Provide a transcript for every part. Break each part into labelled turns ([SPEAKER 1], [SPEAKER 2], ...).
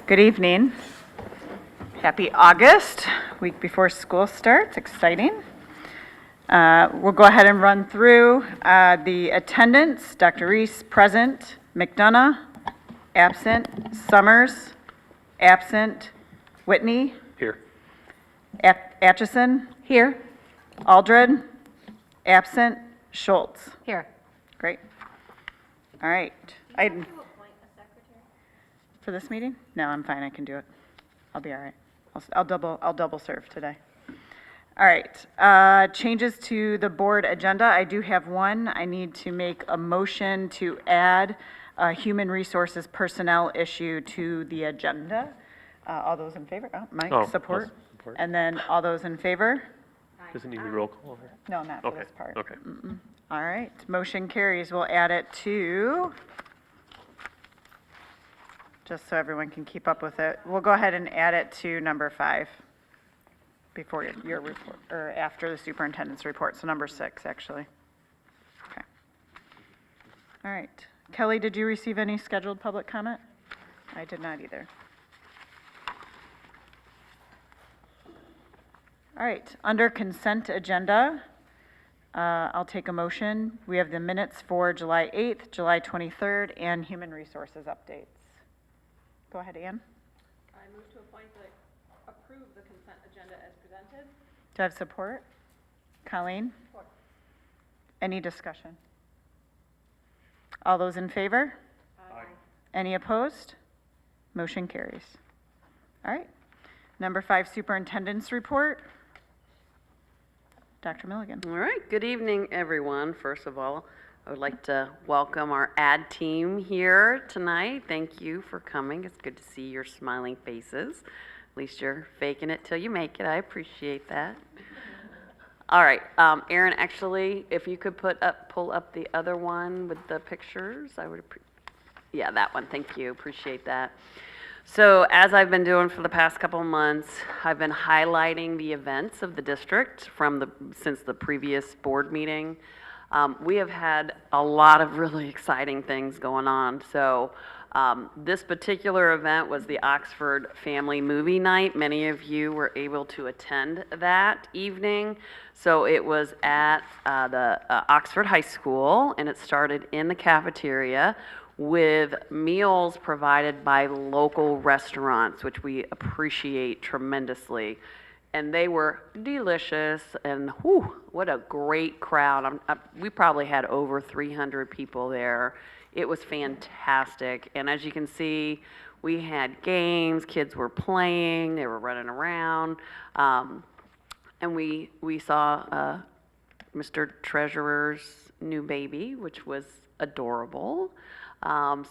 [SPEAKER 1] Good evening. Happy August, week before school starts, exciting. We'll go ahead and run through the attendance. Dr. Reese, present. McDonough, absent. Summers, absent. Whitney,
[SPEAKER 2] Here.
[SPEAKER 1] Atchison. Here. Aldred, absent. Schultz.
[SPEAKER 3] Here.
[SPEAKER 1] Great. All right. For this meeting? No, I'm fine, I can do it. I'll be all right. I'll double serve today. All right, changes to the board agenda. I do have one. I need to make a motion to add a human resources personnel issue to the agenda. All those in favor? Oh, Mike,
[SPEAKER 2] Oh,
[SPEAKER 1] support?
[SPEAKER 2] I'll support.
[SPEAKER 1] And then all those in favor?
[SPEAKER 2] Does it need a roll call over?
[SPEAKER 1] No, not for
[SPEAKER 2] Okay,
[SPEAKER 1] this part.
[SPEAKER 2] okay.
[SPEAKER 1] All right, motion carries. We'll add it to, just so everyone can keep up with it, we'll go ahead and add it to number 5 before your report, or after the superintendent's report, so number 6, actually. Okay. All right. Kelly, did you receive any scheduled public comment? I did not either. All right, under consent agenda, I'll take a motion. We have the minutes for July 8th, July 23rd, and human resources updates. Go ahead, Ann.
[SPEAKER 3] I move to approve the consent agenda as presented.
[SPEAKER 1] Do I have support? Colleen?
[SPEAKER 3] Support.
[SPEAKER 1] Any discussion? All those in favor?
[SPEAKER 3] Aye.
[SPEAKER 1] Any opposed? Motion carries. All right. Number 5, superintendent's report. Dr. Milligan.
[SPEAKER 4] All right, good evening, everyone. First of all, I would like to welcome our ad team here tonight. Thank you for coming. It's good to see your smiling faces. At least you're faking it till you make it. I appreciate that. All right, Erin, actually, if you could pull up the other one with the pictures, I would yeah, that one. Thank you. Appreciate that. So as I've been doing for the past couple of months, I've been highlighting the events of the district since the previous board meeting. We have had a lot of really exciting things going on. So this particular event was the Oxford Family Movie Night. Many of you were able to attend that evening. So it was at the Oxford High School, and it started in the cafeteria with meals provided by local restaurants, which we appreciate tremendously. And they were delicious, and whew, what a great crowd. We probably had over 300 people there. It was fantastic. And as you can see, we had games, kids were playing, they were running around. And we saw Mr. Treasurer's new baby, which was adorable.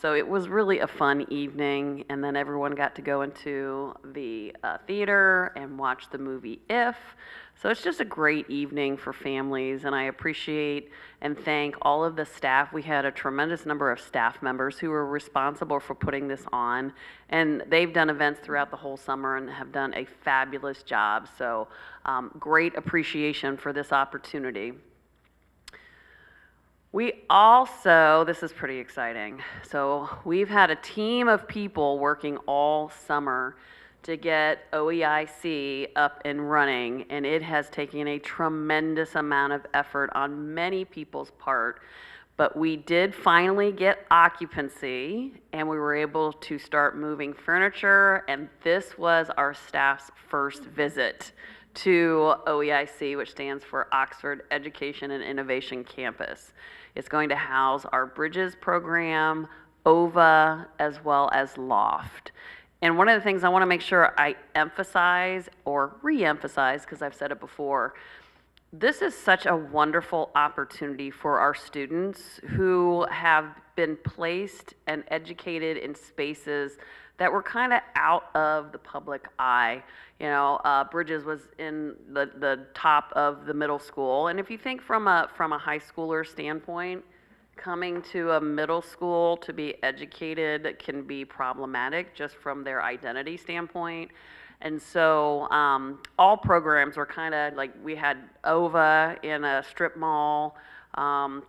[SPEAKER 4] So it was really a fun evening, and then everyone got to go into the theater and watch the movie If. So it's just a great evening for families, and I appreciate and thank all of the staff. We had a tremendous number of staff members who were responsible for putting this on, and they've done events throughout the whole summer and have done a fabulous job. So great appreciation for this opportunity. We also, this is pretty exciting, so we've had a team of people working all summer to get OEIC up and running, and it has taken a tremendous amount of effort on many people's part, but we did finally get occupancy, and we were able to start moving furniture, and this was our staff's first visit to OEIC, which stands for Oxford Education and Innovation Campus. It's going to house our Bridges program, OVA, as well as LOFT. And one of the things I want to make sure I emphasize or re-emphasize, because I've said it before, this is such a wonderful opportunity for our students who have been placed and educated in spaces that were kind of out of the public eye. You know, Bridges was in the top of the middle school, and if you think from a high schooler standpoint, coming to a middle school to be educated can be problematic just from their identity standpoint. And so all programs were kind of like, we had OVA in a strip mall,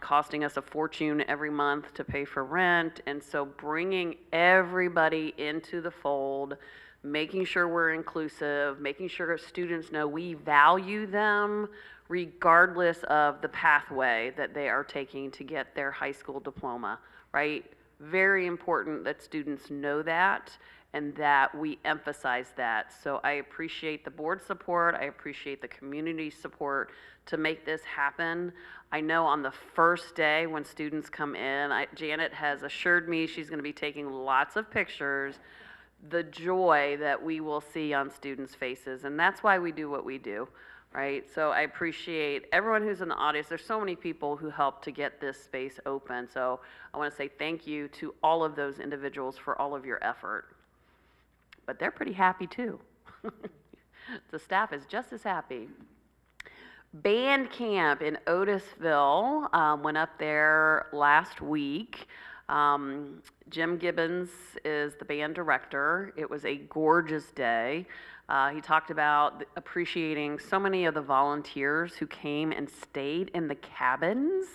[SPEAKER 4] costing us a fortune every month to pay for rent. And so bringing everybody into the fold, making sure we're inclusive, making sure students know we value them regardless of the pathway that they are taking to get their high school diploma, right? Very important that students know that and that we emphasize that. So I appreciate the board support. I appreciate the community support to make this happen. I know on the first day when students come in, Janet has assured me she's going to be taking lots of pictures, the joy that we will see on students' faces. And that's why we do what we do, right? So I appreciate everyone who's in the audience. There's so many people who helped to get this space open. So I want to say thank you to all of those individuals for all of your effort. But they're pretty happy too. The staff is just as happy. Band camp in Otisville went up there last week. Jim Gibbons is the band director. It was a gorgeous day. He talked about appreciating so many of the volunteers who came and stayed in the cabins.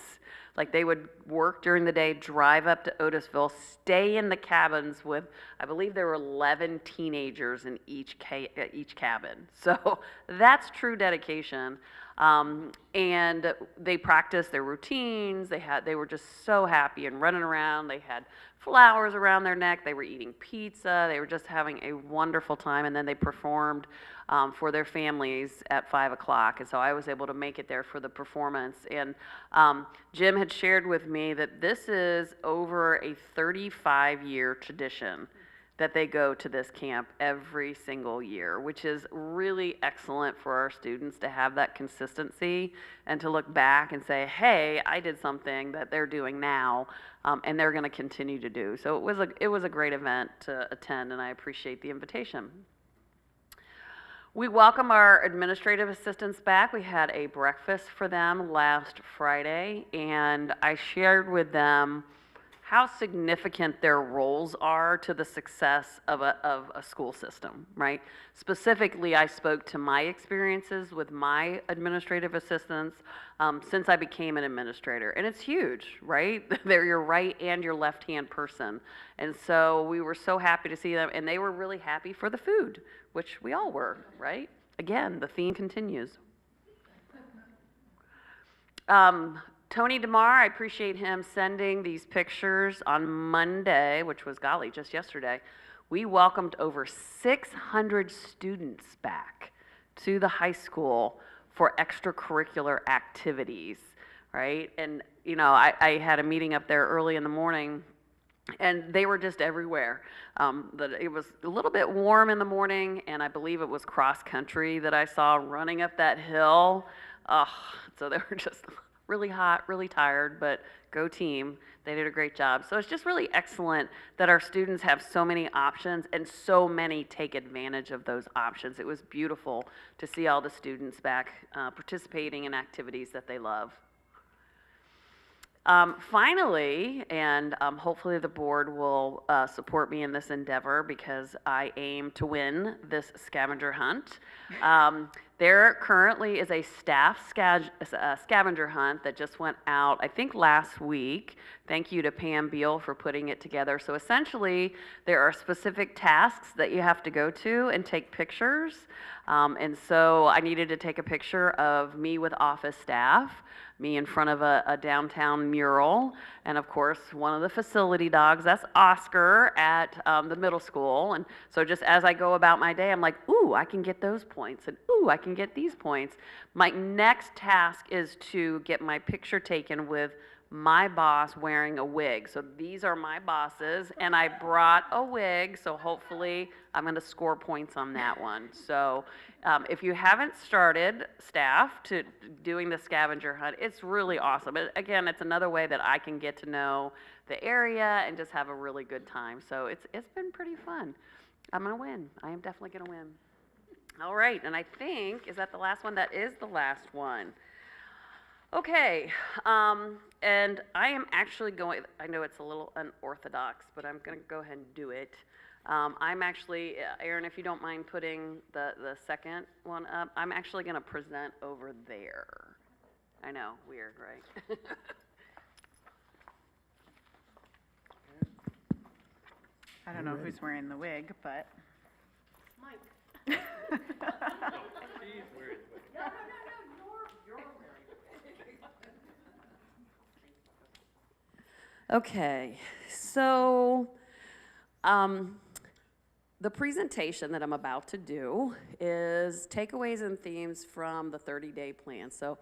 [SPEAKER 4] Like they would work during the day, drive up to Otisville, stay in the cabins with, I believe there were 11 teenagers in each cabin. So that's true dedication. And they practiced their routines. They were just so happy and running around. They had flowers around their neck. They were eating pizza. They were just having a wonderful time. And then they performed for their families at 5 o'clock. And so I was able to make it there for the performance. And Jim had shared with me that this is over a 35-year tradition that they go to this camp every single year, which is really excellent for our students to have that consistency and to look back and say, hey, I did something that they're doing now, and they're going to continue to do. So it was a great event to attend, and I appreciate the invitation. We welcome our administrative assistants back. We had a breakfast for them last Friday, and I shared with them how significant their roles are to the success of a school system, right? Specifically, I spoke to my experiences with my administrative assistants since I became an administrator. And it's huge, right? They're your right and your left-hand person. And so we were so happy to see them, and they were really happy for the food, which we all were, right? Again, the theme continues. Tony DeMar, I appreciate him sending these pictures on Monday, which was, golly, just yesterday. We welcomed over 600 students back to the high school for extracurricular activities, right? And, you know, I had a meeting up there early in the morning, and they were just everywhere. It was a little bit warm in the morning, and I believe it was cross country that I saw running up that hill. So they were just really hot, really tired, but go team. They did a great job. So it's just really excellent that our students have so many options and so many take advantage of those options. It was beautiful to see all the students back participating in activities that they love. Finally, and hopefully the board will support me in this endeavor because I aim to win this scavenger hunt. There currently is a staff scavenger hunt that just went out, I think last week. Thank you to Pam Beal for putting it together. So essentially, there are specific tasks that you have to go to and take pictures. And so I needed to take a picture of me with office staff, me in front of a downtown mural, and of course, one of the facility dogs, that's Oscar at the middle school. And so just as I go about my day, I'm like, ooh, I can get those points, and ooh, I can get these points. My next task is to get my picture taken with my boss wearing a wig. So these are my bosses, and I brought a wig, so hopefully I'm going to score points on that one. So if you haven't started, staff, to doing the scavenger hunt, it's really awesome. Again, it's another way that I can get to know the area and just have a really good time. So it's been pretty fun. I'm going to win. I am definitely going to win. All right, and I think, is that the last one? That is the last one. Okay, and I am actually going, I know it's a little unorthodox, but I'm going to go ahead and do it. I'm actually, Aaron, if you don't mind putting the second one up, I'm actually going to present over there. I know, weird, right?
[SPEAKER 1] I don't know who's wearing the wig, but.
[SPEAKER 4] Mike. Okay, so the presentation that I'm about to do is takeaways and themes from the 30-day plan. So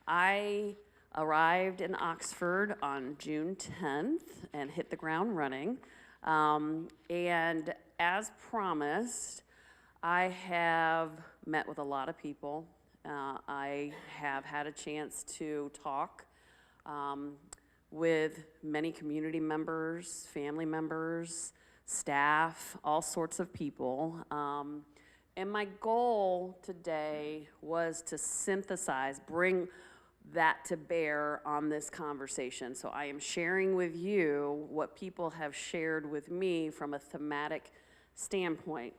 [SPEAKER 4] I arrived in Oxford on June 10th and hit the ground running. And as promised, I have met with a lot of people. I have had a chance to talk with many community members, family members, staff, all sorts of people. And my goal today was to synthesize, bring that to bear on this conversation. So I am sharing with you what people have shared with me from a thematic standpoint.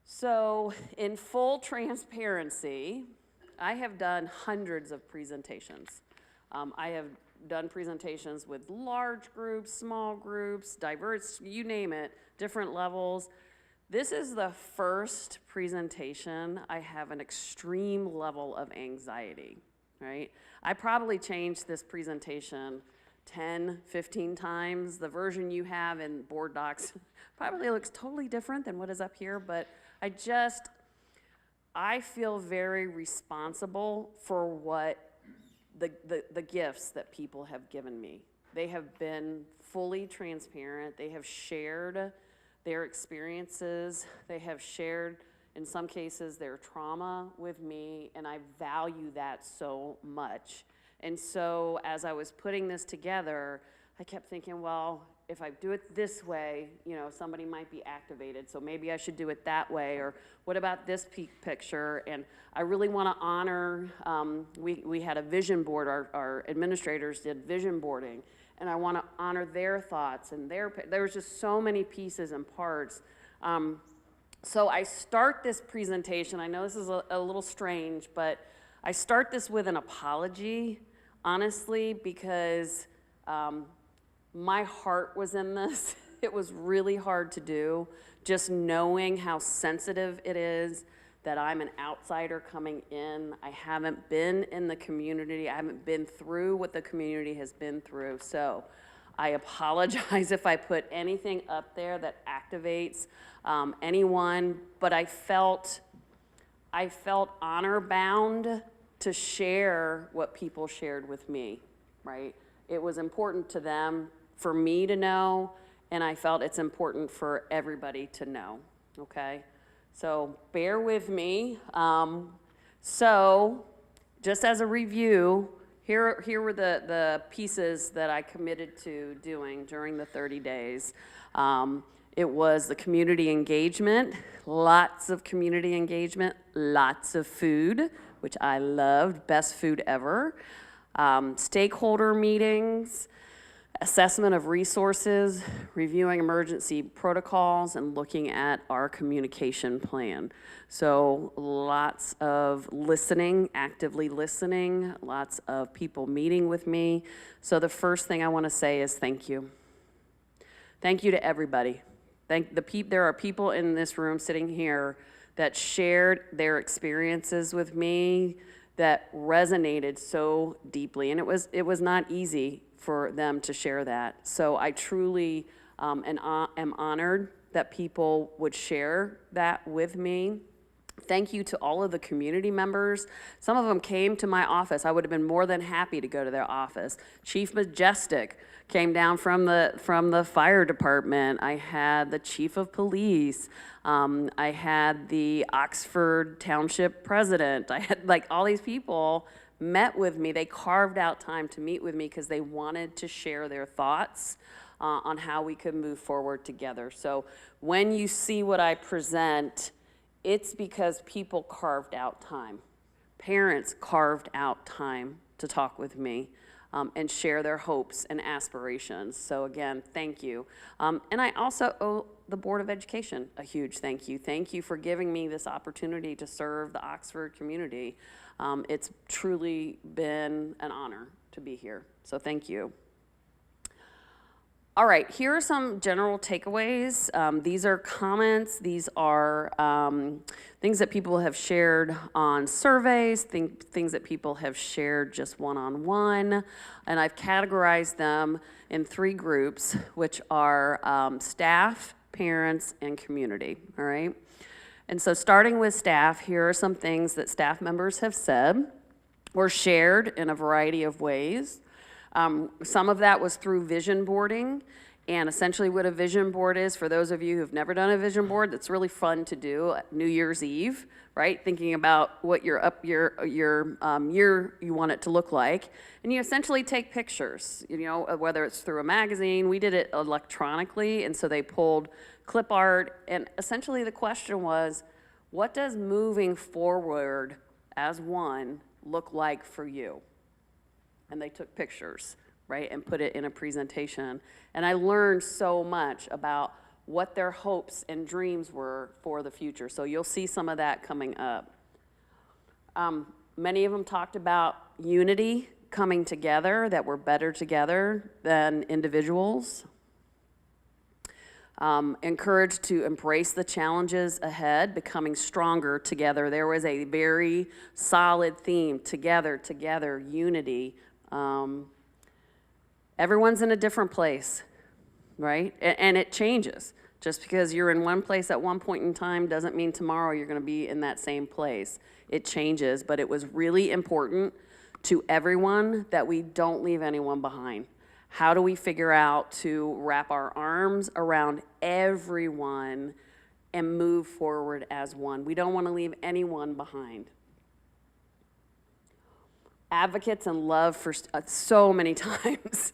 [SPEAKER 4] So in full transparency, I have done hundreds of presentations. I have done presentations with large groups, small groups, diverse, you name it, different levels. This is the first presentation I have an extreme level of anxiety, right? I probably changed this presentation 10, 15 times. The version you have in board docs probably looks totally different than what is up here, but I feel very responsible for what the gifts that people have given me. They have been fully transparent. They have shared their experiences. They have shared, in some cases, their trauma with me, and I value that so much. And so as I was putting this together, I kept thinking, well, if I do it this way, you know, somebody might be activated, so maybe I should do it that way, or what about this picture? And I really want to honor, we had a vision board, our administrators did vision boarding, and I want to honor their thoughts, and there was just so many pieces and parts. So I start this presentation, I know this is a little strange, but I start this with an apology, honestly, because my heart was in this. It was really hard to do, just knowing how sensitive it is that I'm an outsider coming in. I haven't been in the community. I haven't been through what the community has been through. So I apologize if I put anything up there that activates anyone, but I felt honor bound to share what people shared with me, right? It was important to them, for me to know, and I felt it's important for everybody to know, okay? So bear with me. So just as a review, here were the pieces that I committed to doing during the 30 days. It was the community engagement, lots of community engagement, lots of food, which I loved, best food ever. Stakeholder meetings, assessment of resources, reviewing emergency protocols, and looking at our communication plan. So lots of listening, actively listening, lots of people meeting with me. So the first thing I want to say is thank you. Thank you to everybody. There are people in this room sitting here that shared their experiences with me that resonated so deeply, and it was not easy for them to share that. So I truly am honored that people would share that with me. Thank you to all of the community members. Some of them came to my office. I would have been more than happy to go to their office. Chief Majestic came down from the fire department. I had the chief of police. I had the Oxford Township president. I had like all these people met with me. They carved out time to meet with me because they wanted to share their thoughts on how we could move forward together. So when you see what I present, it's because people carved out time. Parents carved out time to talk with me and share their hopes and aspirations. So again, thank you. And I also owe the Board of Education a huge thank you. Thank you for giving me this opportunity to serve the Oxford community. It's truly been an honor to be here, so thank you. All right, here are some general takeaways. These are comments, these are things that people have shared on surveys, things that people have shared just one-on-one, and I've categorized them in 3 groups, which are staff, parents, and community, all right? And so starting with staff, here are some things that staff members have said or shared in a variety of ways. Some of that was through vision boarding, and essentially what a vision board is, for those of you who've never done a vision board, that's really fun to do at New Year's Eve, right? Thinking about what your year you want it to look like, and you essentially take pictures, you know, whether it's through a magazine. We did it electronically, and so they pulled clip art, and essentially the question was, what does moving forward as one look like for you? And they took pictures, right, and put it in a presentation. And I learned so much about what their hopes and dreams were for the future. So you'll see some of that coming up. Many of them talked about unity, coming together, that we're better together than individuals. Encouraged to embrace the challenges ahead, becoming stronger together. There was a very solid theme, together, unity. Everyone's in a different place, right? And it changes. Just because you're in one place at one point in time doesn't mean tomorrow you're going to be in that same place. It changes, but it was really important to everyone that we don't leave anyone behind. How do we figure out to wrap our arms around everyone and move forward as one? We don't want to leave anyone behind. Advocates and love for so many times.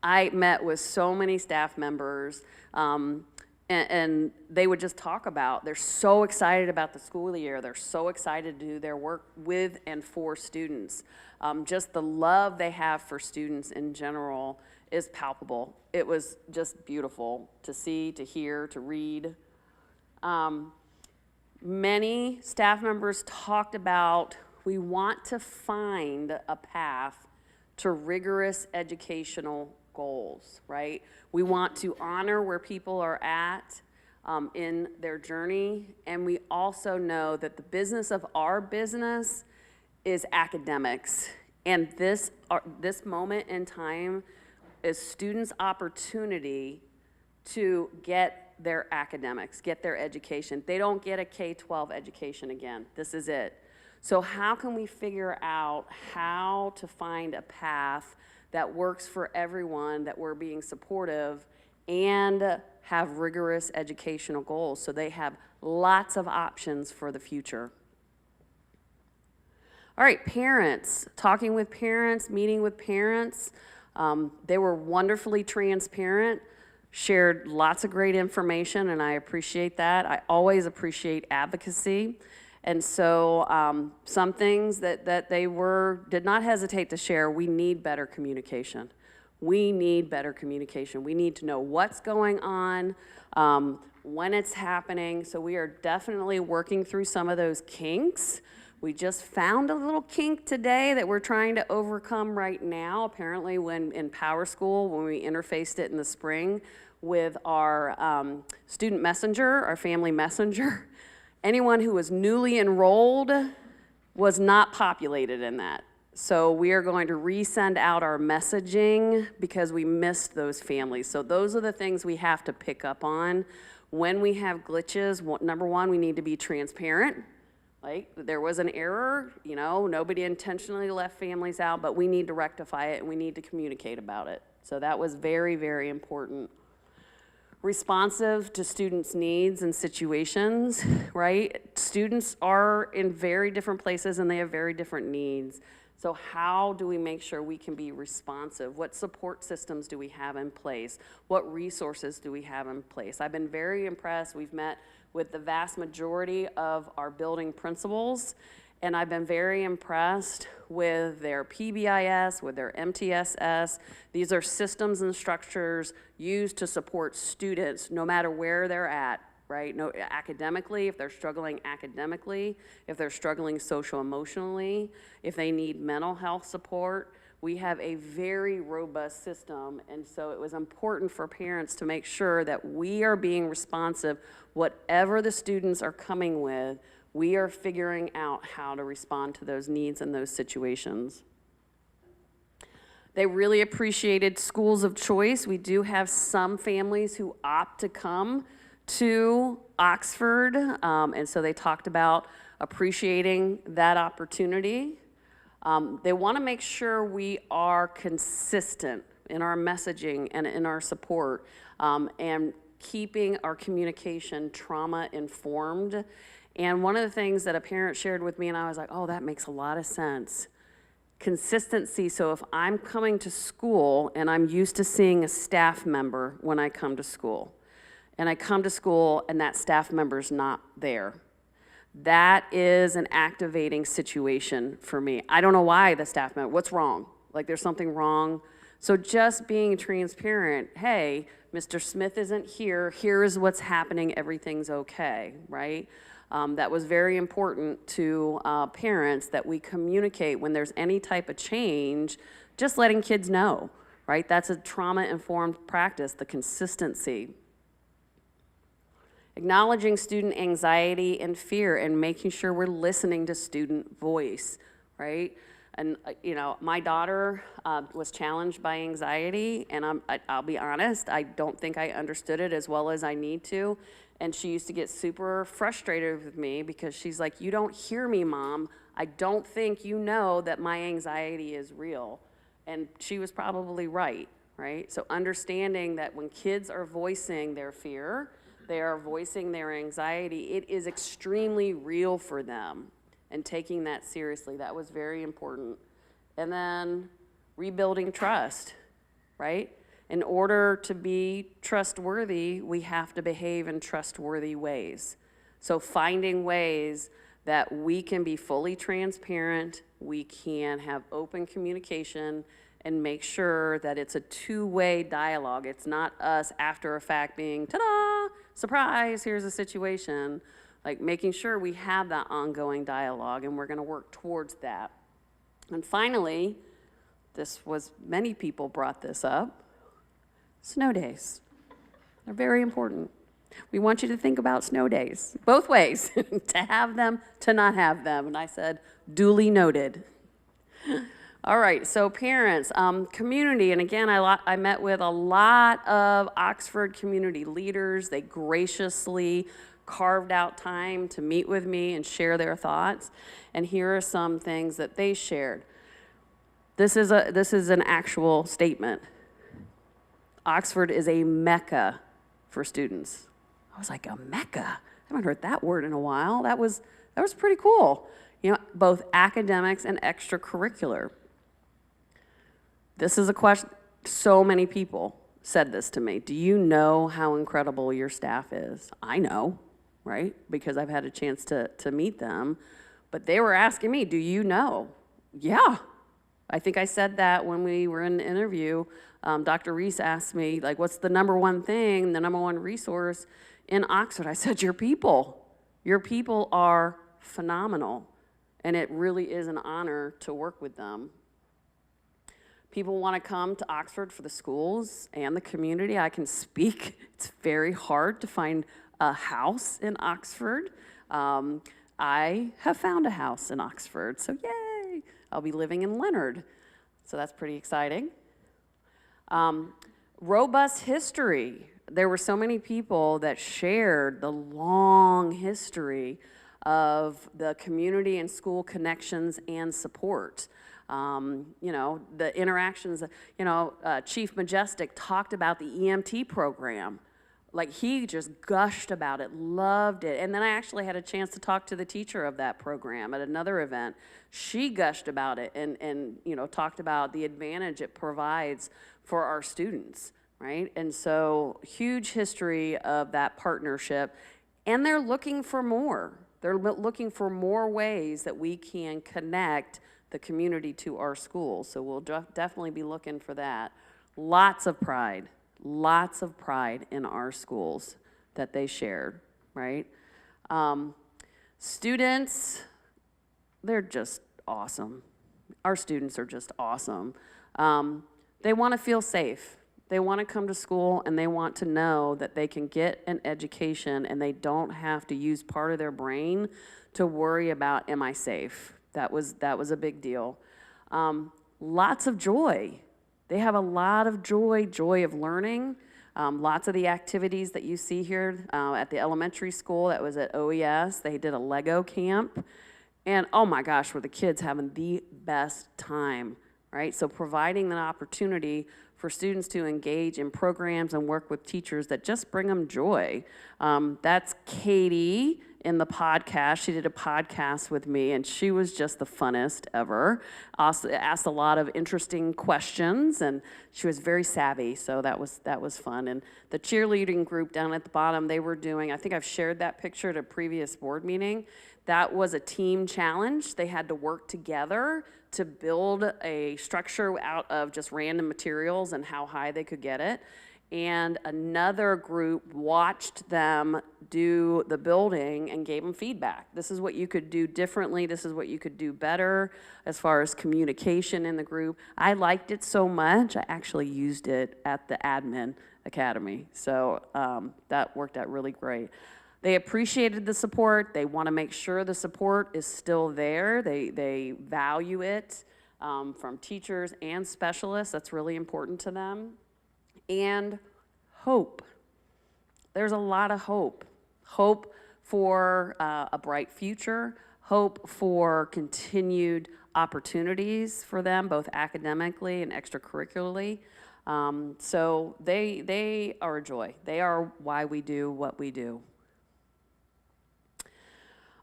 [SPEAKER 4] I met with so many staff members, and they would just talk about, they're so excited about the school year. They're so excited to do their work with and for students. Just the love they have for students in general is palpable. It was just beautiful to see, to hear, to read. Many staff members talked about, we want to find a path to rigorous educational goals, right? We want to honor where people are at in their journey, and we also know that the business of our business is academics, and this moment in time is students' opportunity to get their academics, get their education. They don't get a K-12 education again. This is it. So how can we figure out how to find a path that works for everyone, that we're being supportive, and have rigorous educational goals so they have lots of options for the future? All right, parents, talking with parents, meeting with parents. They were wonderfully transparent, shared lots of great information, and I appreciate that. I always appreciate advocacy. And so some things that they did not hesitate to share, we need better communication. We need better communication. We need to know what's going on, when it's happening. So we are definitely working through some of those kinks. We just found a little kink today that we're trying to overcome right now. Apparently when in Power School, when we interfaced it in the spring with our student messenger, our family messenger, anyone who was newly enrolled was not populated in that. So we are going to resend out our messaging because we missed those families. So those are the things we have to pick up on. When we have glitches, number one, we need to be transparent. Like, there was an error, you know, nobody intentionally left families out, but we need to rectify it and we need to communicate about it. So that was very, very important. Responsive to students' needs and situations, right? Students are in very different places and they have very different needs. So how do we make sure we can be responsive? What support systems do we have in place? What resources do we have in place? I've been very impressed. We've met with the vast majority of our building principals, And I've been very impressed with their PBIS, with their MTSS. These are systems and structures used to support students no matter where they're at, right? No, academically, if they're struggling academically, if they're struggling social-emotionally, if they need mental health support. We have a very robust system, and so it was important for parents to make sure that we are being responsive. Whatever the students are coming with, we are figuring out how to respond to those needs in those situations. They really appreciated schools of choice. We do have some families who opt to come to Oxford, and so they talked about appreciating that opportunity. They want to make sure we are consistent in our messaging and in our support, and keeping our communication trauma-informed. And one of the things that a parent shared with me, and I was like, oh, that makes a lot of sense. Consistency, so if I'm coming to school and I'm used to seeing a staff member when I come to school, and I come to school and that staff member's not there, that is an activating situation for me. I don't know why the staff member, what's wrong? Like there's something wrong. So just being transparent, hey, Mr. Smith isn't here, here is what's happening, everything's okay, right? That was very important to parents, that we communicate when there's any type of change, just letting kids know, right? That's a trauma-informed practice, the consistency. Acknowledging student anxiety and fear and making sure we're listening to student voice, right? And you know, my daughter was challenged by anxiety, and I'll be honest, I don't think I understood it as well as I need to. And she used to get super frustrated with me because she's like, you don't hear me, Mom. I don't think you know that my anxiety is real. And she was probably right? So understanding that when kids are voicing their fear, they are voicing their anxiety, it is extremely real for them, and taking that seriously, that was very important. And then rebuilding trust, right? In order to be trustworthy, we have to behave in trustworthy ways. So finding ways that we can be fully transparent, we can have open communication, and make sure that it's a two-way dialogue. It's not us after a fact being, ta-da, surprise, here's a situation. Like making sure we have that ongoing dialogue, and we're gonna work towards that. And finally, many people brought this up, snow days. They're very important. We want you to think about snow days, both ways, to have them, to not have them. And I said, duly noted. All right, so parents, community, and again, I met with a lot of Oxford community leaders. They graciously carved out time to meet with me and share their thoughts. And here are some things that they shared. This is an actual statement. Oxford is a mecca for students. I was like, a mecca? I haven't heard that word in a while. That was pretty cool. You know, both academics and extracurricular. This is a question, so many people said this to me. Do you know how incredible your staff is? I know, right? Because I've had a chance to meet them. But they were asking me, do you know? Yeah. I think I said that when we were in the interview. Dr. Reese asked me, like, what's the number one thing, the number one resource in Oxford? I said, your people. Your people are phenomenal. And it really is an honor to work with them. People want to come to Oxford for the schools and the community. I can speak. It's very hard to find a house in Oxford. I have found a house in Oxford, so yay! I'll be living in Leonard, so that's pretty exciting. Robust history. There were so many people that shared the long history of the community and school connections and support. You know, the interactions, Chief Majestic talked about the EMT program. Like, he just gushed about it, loved it. And then I actually had a chance to talk to the teacher of that program at another event. She gushed about it and talked about the advantage it provides for our students, right? And so, huge history of that partnership. And they're looking for more. They're looking for more ways that we can connect the community to our schools. So we'll definitely be looking for that. Lots of pride in our schools that they shared, right? Students, they're just awesome. Our students are just awesome. They want to feel safe. They want to come to school and they want to know that they can get an education and they don't have to use part of their brain to worry about, am I safe? That was a big deal. Lots of joy. They have a lot of joy of learning. Lots of the activities that you see here at the elementary school, that was at OES, they did a Lego camp. And oh my gosh, were the kids having the best time, right? So providing an opportunity for students to engage in programs and work with teachers that just bring them joy. That's Katie in the podcast. She did a podcast with me, and she was just the funnest ever. Also asked a lot of interesting questions, and she was very savvy, so that was fun. And the cheerleading group down at the bottom, they were doing, I think I've shared that picture at a previous board meeting. That was a team challenge. They had to work together to build a structure out of just random materials and how high they could get it. And another group watched them do the building and gave them feedback. This is what you could do differently. This is what you could do better as far as communication in the group. I liked it so much, I actually used it at the admin academy. So that worked out really great. They appreciated the support. They want to make sure the support is still there. They value it from teachers and specialists. That's really important to them. And hope. There's a lot of hope. Hope for a bright future. Hope for continued opportunities for them, both academically and extracurricularly. So they are a joy. They are why we do what we do.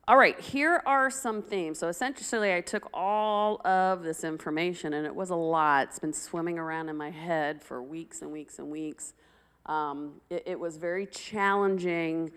[SPEAKER 4] All right, here are some themes. So essentially, I took all of this information, and it was a lot. It's been swimming around in my head for weeks and weeks and weeks. It was very challenging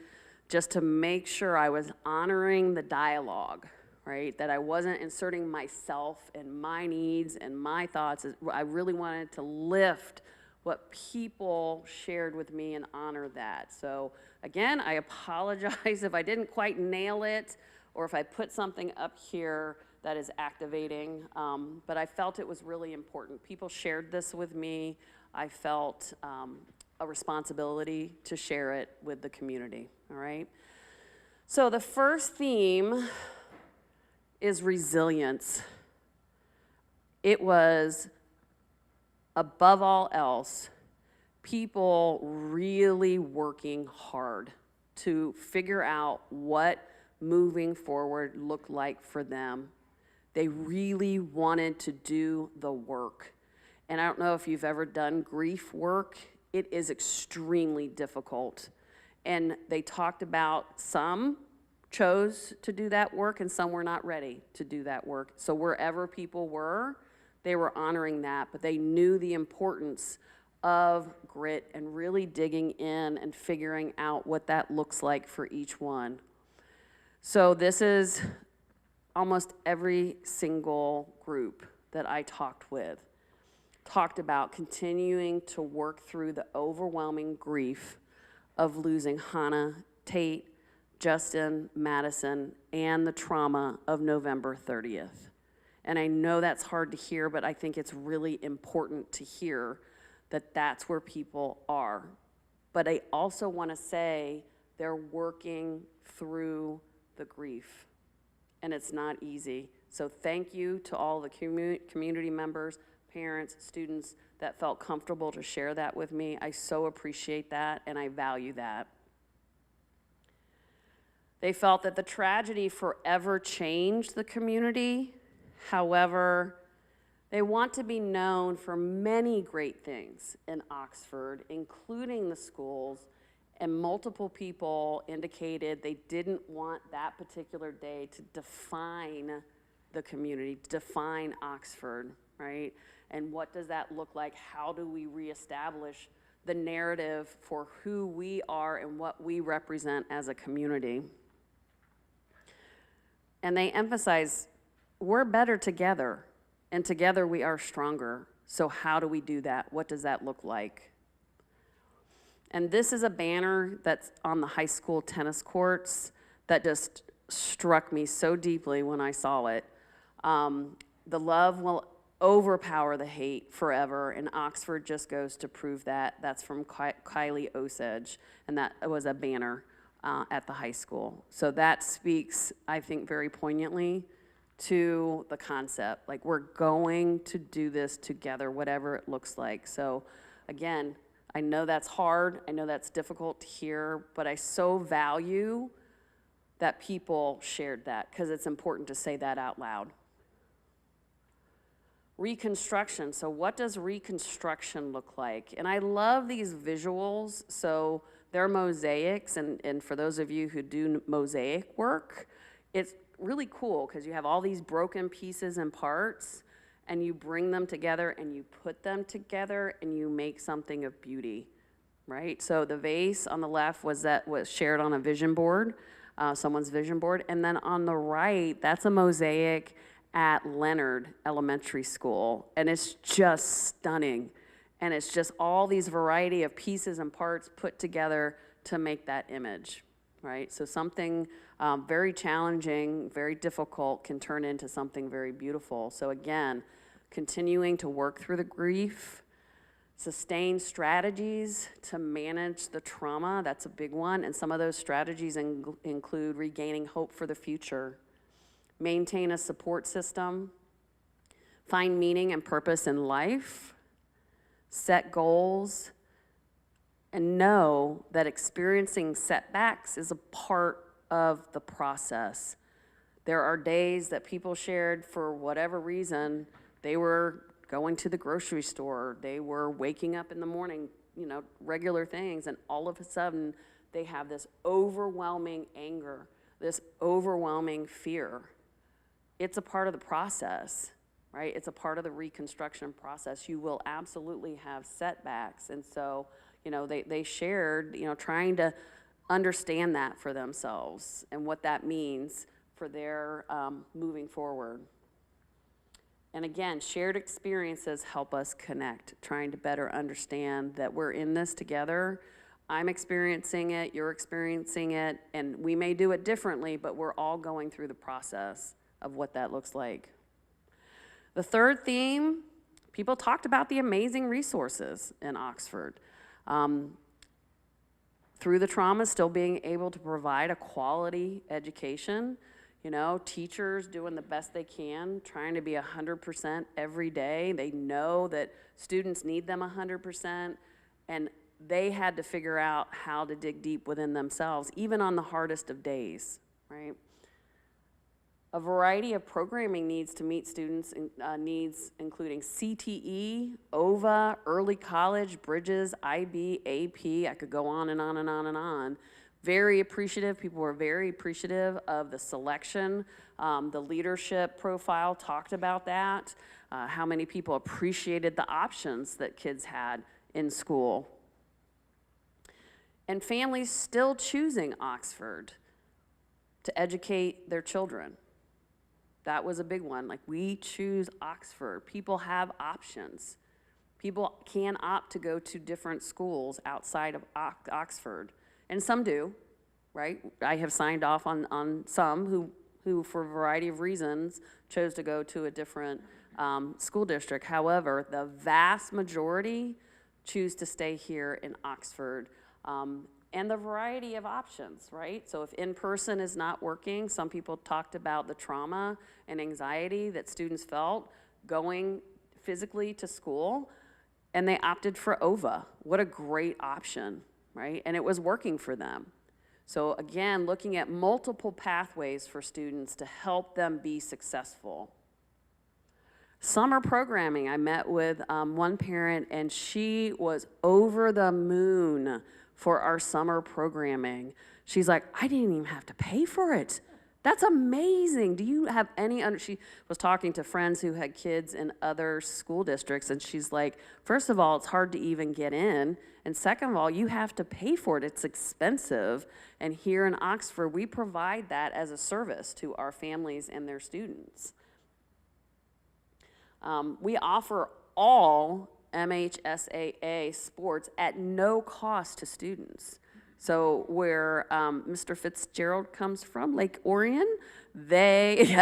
[SPEAKER 4] just to make sure I was honoring the dialogue, right? That I wasn't inserting myself and my needs and my thoughts. I really wanted to lift what people shared with me and honor that. So again, I apologize if I didn't quite nail it or if I put something up here that is activating, but I felt it was really important. People shared this with me. I felt a responsibility to share it with the community, all right? So the first theme is resilience. It was, above all else, people really working hard to figure out what moving forward looked like for them. They really wanted to do the work. And I don't know if you've ever done grief work. It is extremely difficult. And they talked about some chose to do that work and some were not ready to do that work. So wherever people were, they were honoring that, but they knew the importance of grit and really digging in and figuring out what that looks like for each one. So this is almost every single group that I talked with, talked about continuing to work through the overwhelming grief of losing Hannah, Tate, Justin, Madison, and the trauma of November 30th. And I know that's hard to hear, but I think it's really important to hear that that's where people are. But I also want to say they're working through the grief, and it's not easy. So thank you to all the community members, parents, students that felt comfortable to share that with me. I so appreciate that, and I value that. They felt that the tragedy forever changed the community. However, they want to be known for many great things in Oxford, including the schools, and multiple people indicated they didn't want that particular day to define the community, to define Oxford, right? And what does that look like? How do we reestablish the narrative for who we are and what we represent as a community? And they emphasize, we're better together, and together we are stronger. So how do we do that? What does that look like? And this is a banner that's on the high school tennis courts that just struck me so deeply when I saw it. The love will overpower the hate forever, and Oxford just goes to prove that. That's from Kylie Osage, and that was a banner at the high school. So that speaks, I think, very poignantly to the concept. Like, we're going to do this together, whatever it looks like. So again, I know that's hard, I know that's difficult to hear, but I so value that people shared that, because it's important to say that out loud. Reconstruction. So what does reconstruction look like? And I love these visuals. So they're mosaics, and for those of you who do mosaic work, it's really cool because you have all these broken pieces and parts, and you bring them together and you put them together and you make something of beauty, right? So the vase on the left was shared on a vision board, someone's vision board, and then on the right, that's a mosaic at Leonard Elementary School, and it's just stunning. And it's just all these variety of pieces and parts put together to make that image, right? So something very challenging, very difficult can turn into something very beautiful. So again, continuing to work through the grief, sustain strategies to manage the trauma, that's a big one. And some of those strategies include regaining hope for the future, maintain a support system, find meaning and purpose in life, set goals, and know that experiencing setbacks is a part of the process. There are days that people shared for whatever reason, they were going to the grocery store, they were waking up in the morning, regular things, and all of a sudden they have this overwhelming anger, this overwhelming fear. It's a part of the process, right? It's a part of the reconstruction process. You will absolutely have setbacks. And so, they shared, trying to understand that for themselves and what that means for their moving forward. And again, shared experiences help us connect, trying to better understand that we're in this together. I'm experiencing it, you're experiencing it, and we may do it differently, but we're all going through the process of what that looks like. The third theme, people talked about the amazing resources in Oxford. Through the trauma, still being able to provide a quality education, teachers doing the best they can, trying to be 100% every day. They know that students need them 100%, and they had to figure out how to dig deep within themselves, even on the hardest of days, right? A variety of programming needs to meet students' needs, including CTE, OVA, early college, Bridges, IB, AP. I could go on and on and on and on. Very appreciative. People were very appreciative of the selection. The leadership profile talked about that. How many people appreciated the options that kids had in school. And families still choosing Oxford to educate their children. That was a big one. Like, we choose Oxford. People have options. People can opt to go to different schools outside of Oxford. And some do, right? I have signed off on some who, for a variety of reasons, chose to go to a different school district. However, the vast majority choose to stay here in Oxford. And the variety of options, right? So if in-person is not working, some people talked about the trauma and anxiety that students felt going physically to school, and they opted for OVA. What a great option, right? And it was working for them. So again, looking at multiple pathways for students to help them be successful. Summer programming, I met with one parent, and she was over the moon for our summer programming. She's like, I didn't even have to pay for it. That's amazing. Do you have any she was talking to friends who had kids in other school districts, and she's like, first of all, it's hard to even get in, and second of all, you have to pay for it. It's expensive. And here in Oxford, we provide that as a service to our families and their students. We offer all MHSAA sports at no cost to students. So where Mr. Fitzgerald comes from, Lake Orion, they,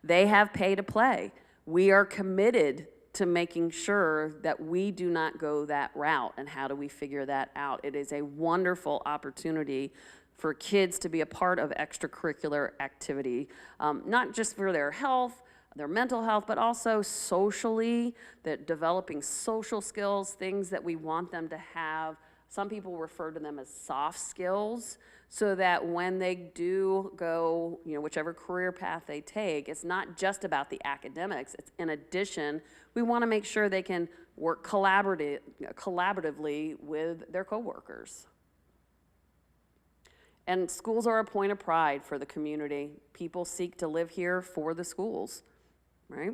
[SPEAKER 4] they have pay to play. We are committed to making sure that we do not go that route. And how do we figure that out? It is a wonderful opportunity for kids to be a part of extracurricular activity, not just for their health, their mental health, but also socially, that developing social skills, things that we want them to have. Some people refer to them as soft skills, so that when they do go, whichever career path they take, it's not just about the academics. It's in addition, we want to make sure they can work collaboratively with their coworkers. And schools are a point of pride for the community. People seek to live here for the schools, right?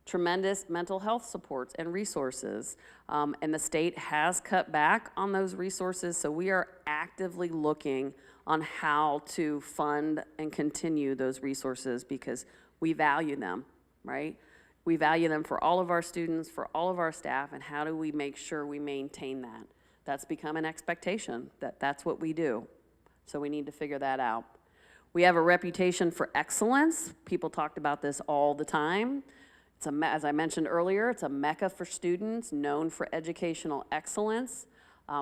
[SPEAKER 4] Tremendous mental health supports and resources. And the state has cut back on those resources, so we are actively looking on how to fund and continue those resources because we value them, right? We value them for all of our students, for all of our staff, and how do we make sure we maintain that? That's become an expectation, that's what we do. So we need to figure that out. We have a reputation for excellence. People talked about this all the time. As I mentioned earlier, it's a mecca for students, known for educational excellence.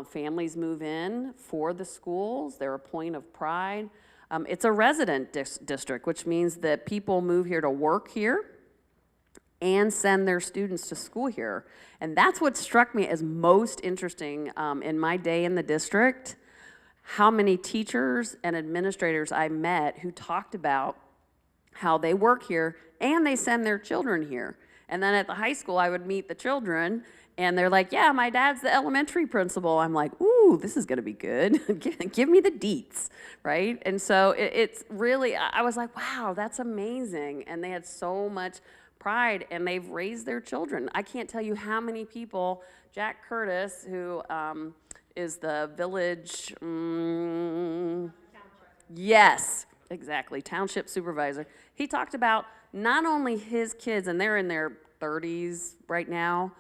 [SPEAKER 4] Families move in for the schools. They're a point of pride. It's a resident district, which means that people move here to work here and send their students to school here. And that's what struck me as most interesting in my day in the district, how many teachers and administrators I met who talked about how they work here and they send their children here. And then at the high school, I would meet the children and they're like, yeah, my dad's the elementary principal. I'm like, ooh, this is gonna be good. Give me the deets, right? And so it's really, I was like, wow, that's amazing. And they had so much pride and they've raised their children. I can't tell you how many people, Jack Curtis, who is the village, yes, exactly, township supervisor. He talked about not only his kids, and they're in their 30s right now,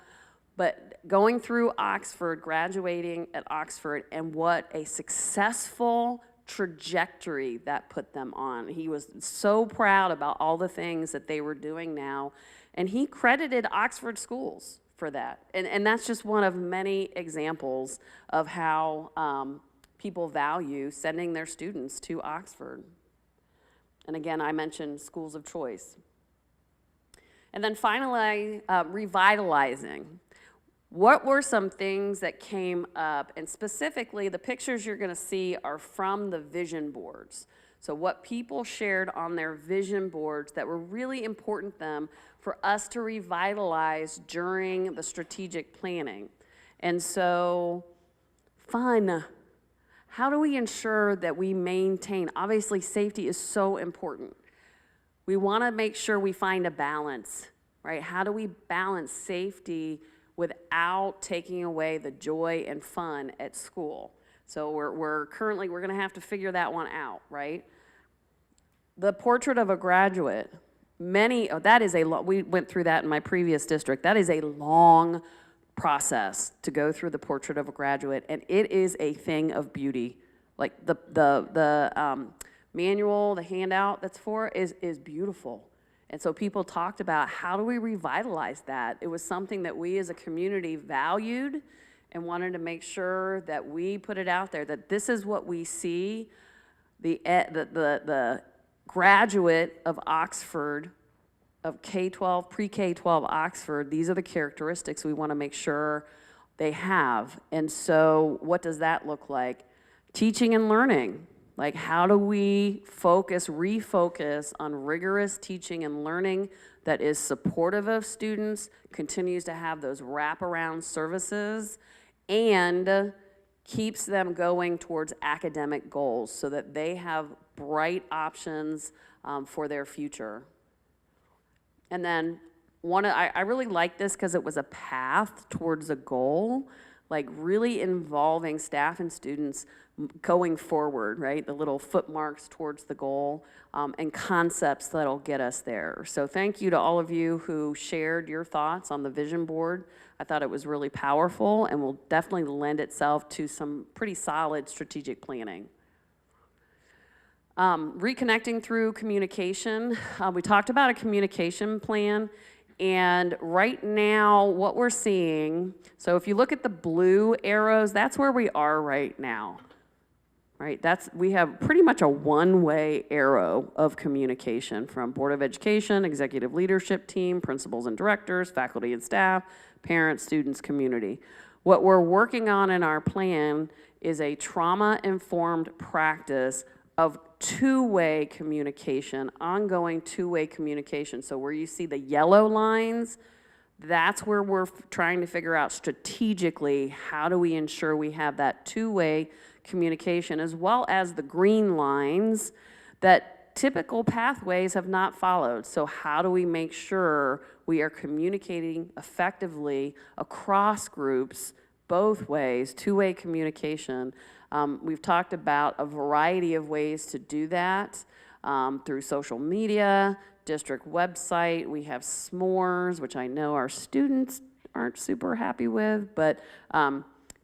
[SPEAKER 4] but going through Oxford, graduating at Oxford, and what a successful trajectory that put them on. He was so proud about all the things that they were doing now, and he credited Oxford schools for that. And that's just one of many examples of how people value sending their students to Oxford. And again, I mentioned schools of choice. And then finally, revitalizing. What were some things that came up? And specifically, the pictures you're gonna see are from the vision boards. So what people shared on their vision boards that were really important to them for us to revitalize during the strategic planning. And so, fun. How do we ensure that we maintain? Obviously, safety is so important. We want to make sure we find a balance, right? How do we balance safety without taking away the joy and fun at school? So we're going to have to figure that one out, right? The portrait of a graduate. We went through that in my previous district. That is a long process to go through the portrait of a graduate, and it is a thing of beauty. Like the manual, the handout that's for is beautiful. And so people talked about how do we revitalize that? It was something that we as a community valued and wanted to make sure that we put it out there, that this is what we see, the graduate of Oxford, of K-12, pre-K-12 Oxford, these are the characteristics we want to make sure they have. And so what does that look like? Teaching and learning. Like, how do we refocus on rigorous teaching and learning that is supportive of students, continues to have those wraparound services, and keeps them going towards academic goals so that they have bright options for their future. And then I really like this because it was a path towards a goal, like really involving staff and students going forward, right? The little footmarks towards the goal and concepts that'll get us there. So thank you to all of you who shared your thoughts on the vision board. I thought it was really powerful and will definitely lend itself to some pretty solid strategic planning. Reconnecting through communication. We talked about a communication plan, and right now what we're seeing, so if you look at the blue arrows, that's where we are right now. Right, we have pretty much a one-way arrow of communication from Board of Education, executive leadership team, principals and directors, faculty and staff, parents, students, community. What we're working on in our plan is a trauma-informed practice of two-way communication, ongoing two-way communication. So where you see the yellow lines, that's where we're trying to figure out strategically how do we ensure we have that two-way communication, as well as the green lines that typical pathways have not followed. So how do we make sure we are communicating effectively across groups, both ways, two-way communication? We've talked about a variety of ways to do that through social media, district website. We have s'mores, which I know our students aren't super happy with, but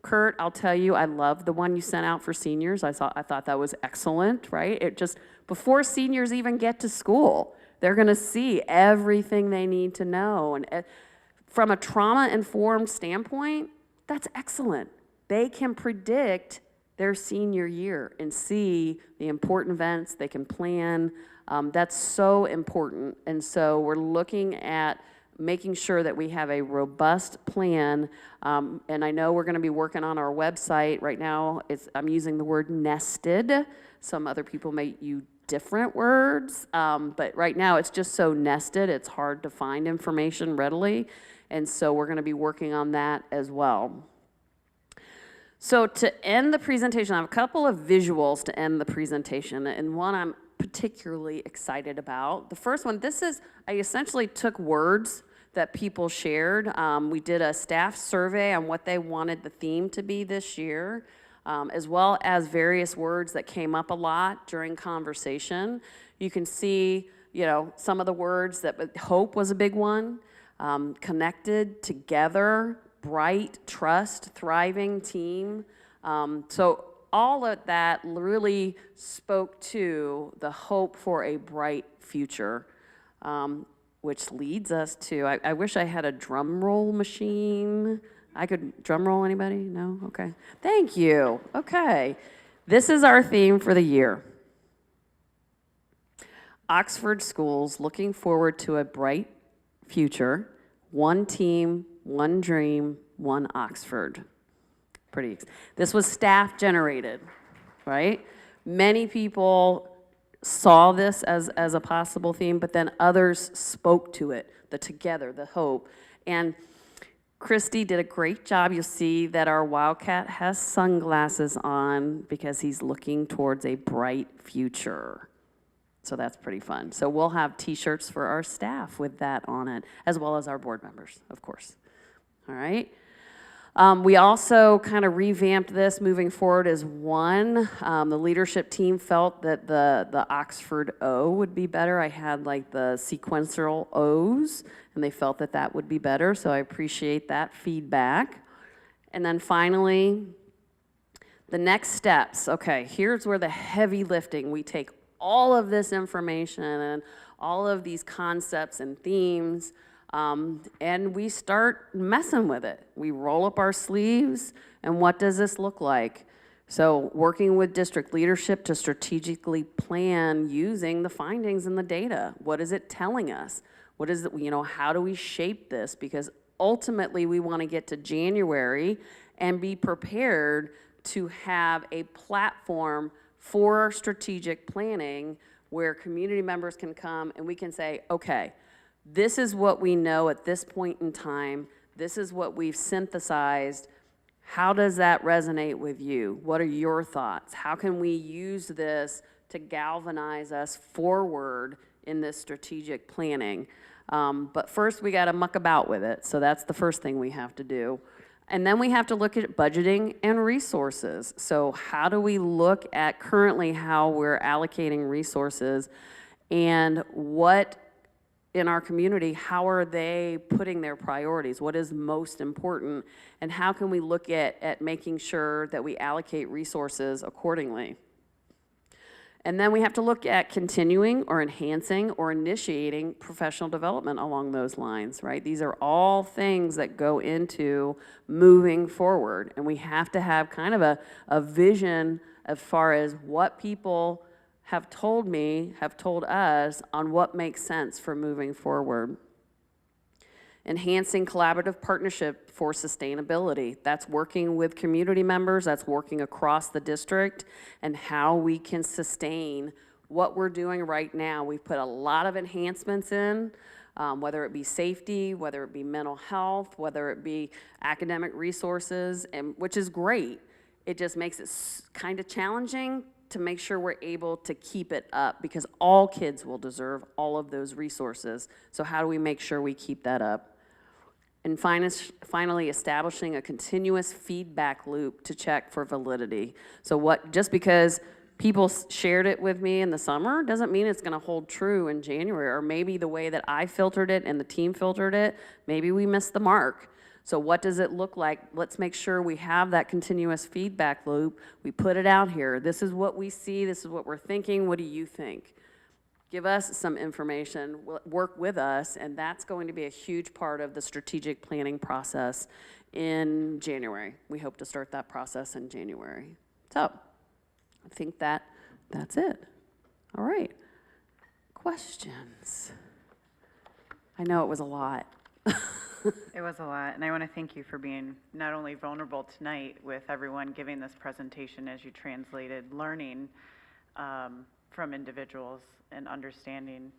[SPEAKER 4] Kurt, I'll tell you, I love the one you sent out for seniors. I thought that was excellent, right? It just, before seniors even get to school, they're gonna see everything they need to know. And from a trauma-informed standpoint, that's excellent. They can predict their senior year and see the important events, they can plan. That's so important. And so we're looking at making sure that we have a robust plan. And I know we're gonna be working on our website. Right now, I'm using the word nested. Some other people may use different words, but right now it's just so nested, it's hard to find information readily. And so we're gonna be working on that as well. So to end the presentation, I have a couple of visuals to end the presentation, and one I'm particularly excited about. The first one, I essentially took words that people shared. We did a staff survey on what they wanted the theme to be this year, as well as various words that came up a lot during conversation. You can see, some of the words that hope was a big one, connected, together, bright, trust, thriving, team. So all of that really spoke to the hope for a bright future, which leads us to, I wish I had a drum roll machine. I could drum roll, anybody? No? Okay. Thank you. Okay. This is our theme for the year. Oxford Schools looking forward to a bright future. One team, one dream, one Oxford. This was staff generated, right? Many people saw this as a possible theme, but then others spoke to it, the together, the hope. And Christy did a great job. You'll see that our Wildcat has sunglasses on because he's looking towards a bright future. So that's pretty fun. So we'll have t-shirts for our staff with that on it, as well as our board members, of course. All right. We also kind of revamped this moving forward as one. The leadership team felt that the Oxford O would be better. I had like the sequential O's, and they felt that that would be better, so I appreciate that feedback. And then finally, the next steps. Okay, here's where the heavy lifting. We take all of this information and all of these concepts and themes, and we start messing with it. We roll up our sleeves, and what does this look like? So working with district leadership to strategically plan using the findings and the data. What is it telling us? What is it, how do we shape this? Because ultimately we want to get to January and be prepared to have a platform for strategic planning where community members can come and we can say, okay, this is what we know at this point in time. This is what we've synthesized. How does that resonate with you? What are your thoughts? How can we use this to galvanize us forward in this strategic planning? But first, we got to muck about with it. So that's the first thing we have to do. And then we have to look at budgeting and resources. So how do we look at currently how we're allocating resources, and what in our community, how are they putting their priorities? What is most important? And how can we look at making sure that we allocate resources accordingly? And then we have to look at continuing or enhancing or initiating professional development along those lines, right? These are all things that go into moving forward. And we have to have kind of a vision as far as what people have told me, have told us on what makes sense for moving forward. Enhancing collaborative partnership for sustainability. That's working with community members, that's working across the district, and how we can sustain what we're doing right now. We've put a lot of enhancements in, whether it be safety, whether it be mental health, whether it be academic resources, and which is great. It just makes it kind of challenging to make sure we're able to keep it up, because all kids will deserve all of those resources. So how do we make sure we keep that up? And finally, establishing a continuous feedback loop to check for validity. So just because people shared it with me in the summer doesn't mean it's gonna hold true in January, or maybe the way that I filtered it and the team filtered it, maybe we missed the mark. So what does it look like? Let's make sure we have that continuous feedback loop. We put it out here. This is what we see, this is what we're thinking, what do you think? Give us some information, work with us, and that's going to be a huge part of the strategic planning process in January. We hope to start that process in January. So, I think that's it. All right. Questions? I know it was a lot.
[SPEAKER 1] It was a lot, and I want to thank you for being not only vulnerable tonight with everyone giving this presentation as you translated learning from individuals and understanding,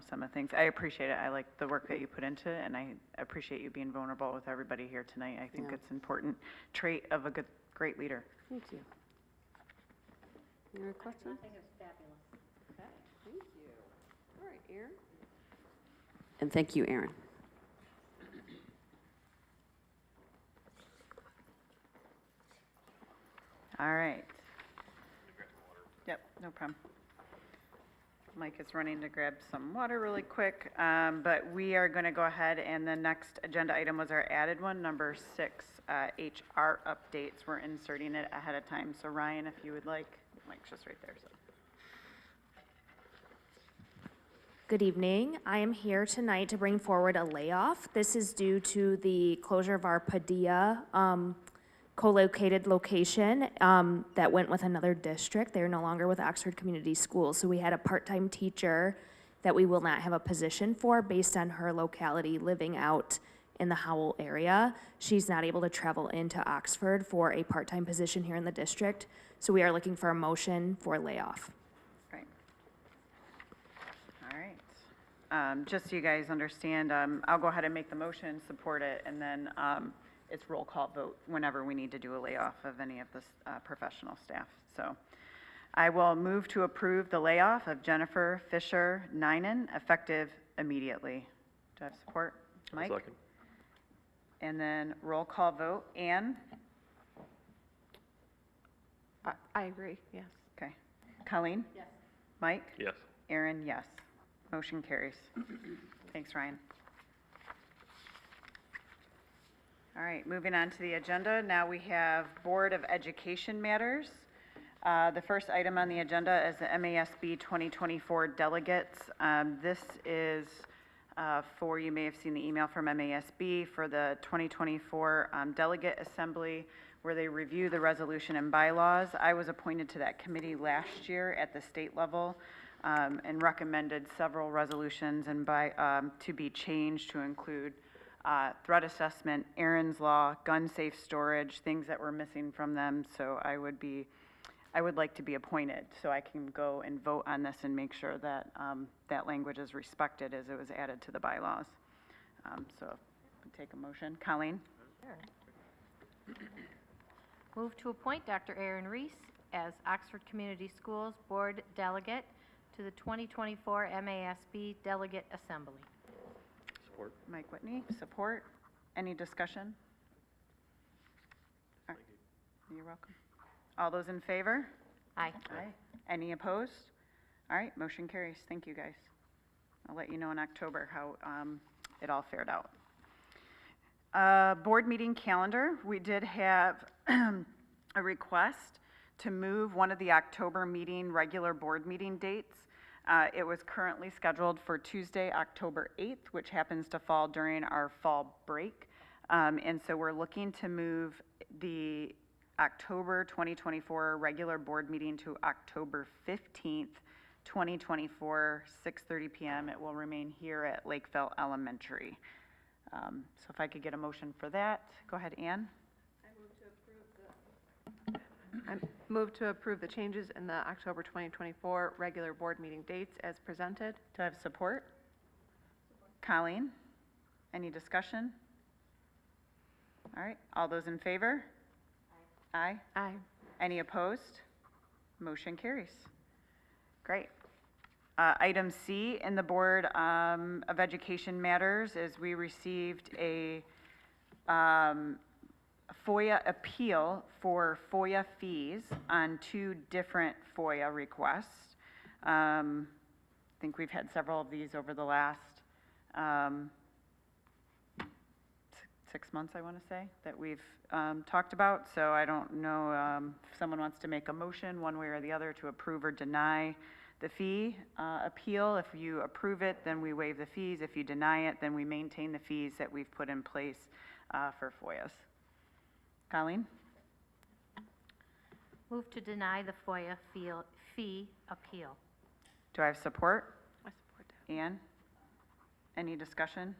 [SPEAKER 1] some of the things. I appreciate it. I like the work that you put into it, and I appreciate you being vulnerable with everybody here tonight. I think it's an important trait of a great leader.
[SPEAKER 4] Thank you. Any other questions? I think it was fabulous. Okay, thank you. All right, Erin. And thank you, Erin.
[SPEAKER 1] All right. Yep, no problem. Mike is running to grab some water really quick, but we are going to go ahead, and the next agenda item was our added one, number 6, HR updates. We're inserting it ahead of time. So Ryan, if you would like, Mike's just right there. So.
[SPEAKER 5] Good evening. I am here tonight to bring forward a layoff. This is due to the closure of our Padilla co-located location that went with another district. They're no longer with Oxford Community Schools. So we had a part-time teacher that we will not have a position for based on her locality living out in the Howell area. She's not able to travel into Oxford for a part-time position here in the district. So we are looking for a motion for layoff.
[SPEAKER 1] Right. All right. Just so you guys understand, I'll go ahead and make the motion, support it, and then it's roll call vote whenever we need to do a layoff of any of the professional staff. So I will move to approve the layoff of Jennifer Fisher Ninen, effective immediately. Do I have support? Mike?
[SPEAKER 2] Second.
[SPEAKER 1] And then roll call vote. Ann?
[SPEAKER 3] I agree, yes.
[SPEAKER 1] Okay. Colleen? Yes. Mike?
[SPEAKER 2] Yes.
[SPEAKER 1] Aaron, yes. Motion carries. Thanks, Ryan. All right, moving on to the agenda. Now we have Board of Education matters. The first item on the agenda is the MASB 2024 delegates. This is for, you may have seen the email from MASB for the 2024 delegate assembly, where they review the resolution and bylaws. I was appointed to that committee last year at the state level and recommended several resolutions and to be changed to include threat assessment, Aaron's Law, gun safe storage, things that were missing from them. So I would like to be appointed so I can go and vote on this and make sure that that language is respected as it was added to the bylaws. So take a motion. Colleen?
[SPEAKER 6] Move to appoint Dr. Aaron Reese as Oxford Community Schools Board Delegate to the 2024 MASB Delegate Assembly.
[SPEAKER 2] Support.
[SPEAKER 1] Mike Whitney, support. Any discussion? All right. You're welcome. All those in favor?
[SPEAKER 6] Aye.
[SPEAKER 1] Aye. Any opposed? All right, motion carries. Thank you, guys. I'll let you know in October how it all fared out. Board meeting calendar, we did have a request to move one of the October meeting, regular board meeting dates. It was currently scheduled for Tuesday, October 8th, which happens to fall during our fall break. And so we're looking to move the October 2024 regular board meeting to October 15th, 2024, 6:30 PM. It will remain here at Lakeville Elementary. So if I could get a motion for that. Go ahead, Ann.
[SPEAKER 3] I move to approve the changes in the October 2024 regular board meeting dates as presented.
[SPEAKER 1] Do I have support? Colleen? Any discussion? All right, all those in favor? Aye.
[SPEAKER 3] Aye.
[SPEAKER 1] Any opposed? Motion carries. Great. Item C in the Board of Education matters is we received a FOIA appeal for FOIA fees on 2 different FOIA requests. I think we've had several of these over the last 6 months, I want to say, that we've talked about. So I don't know if someone wants to make a motion one way or the other to approve or deny the fee appeal. If you approve it, then we waive the fees. If you deny it, then we maintain the fees that we've put in place for FOIAs. Colleen?
[SPEAKER 6] Move to deny the FOIA fee appeal.
[SPEAKER 1] Do I have support?
[SPEAKER 3] I support that.
[SPEAKER 1] Ann? Any discussion?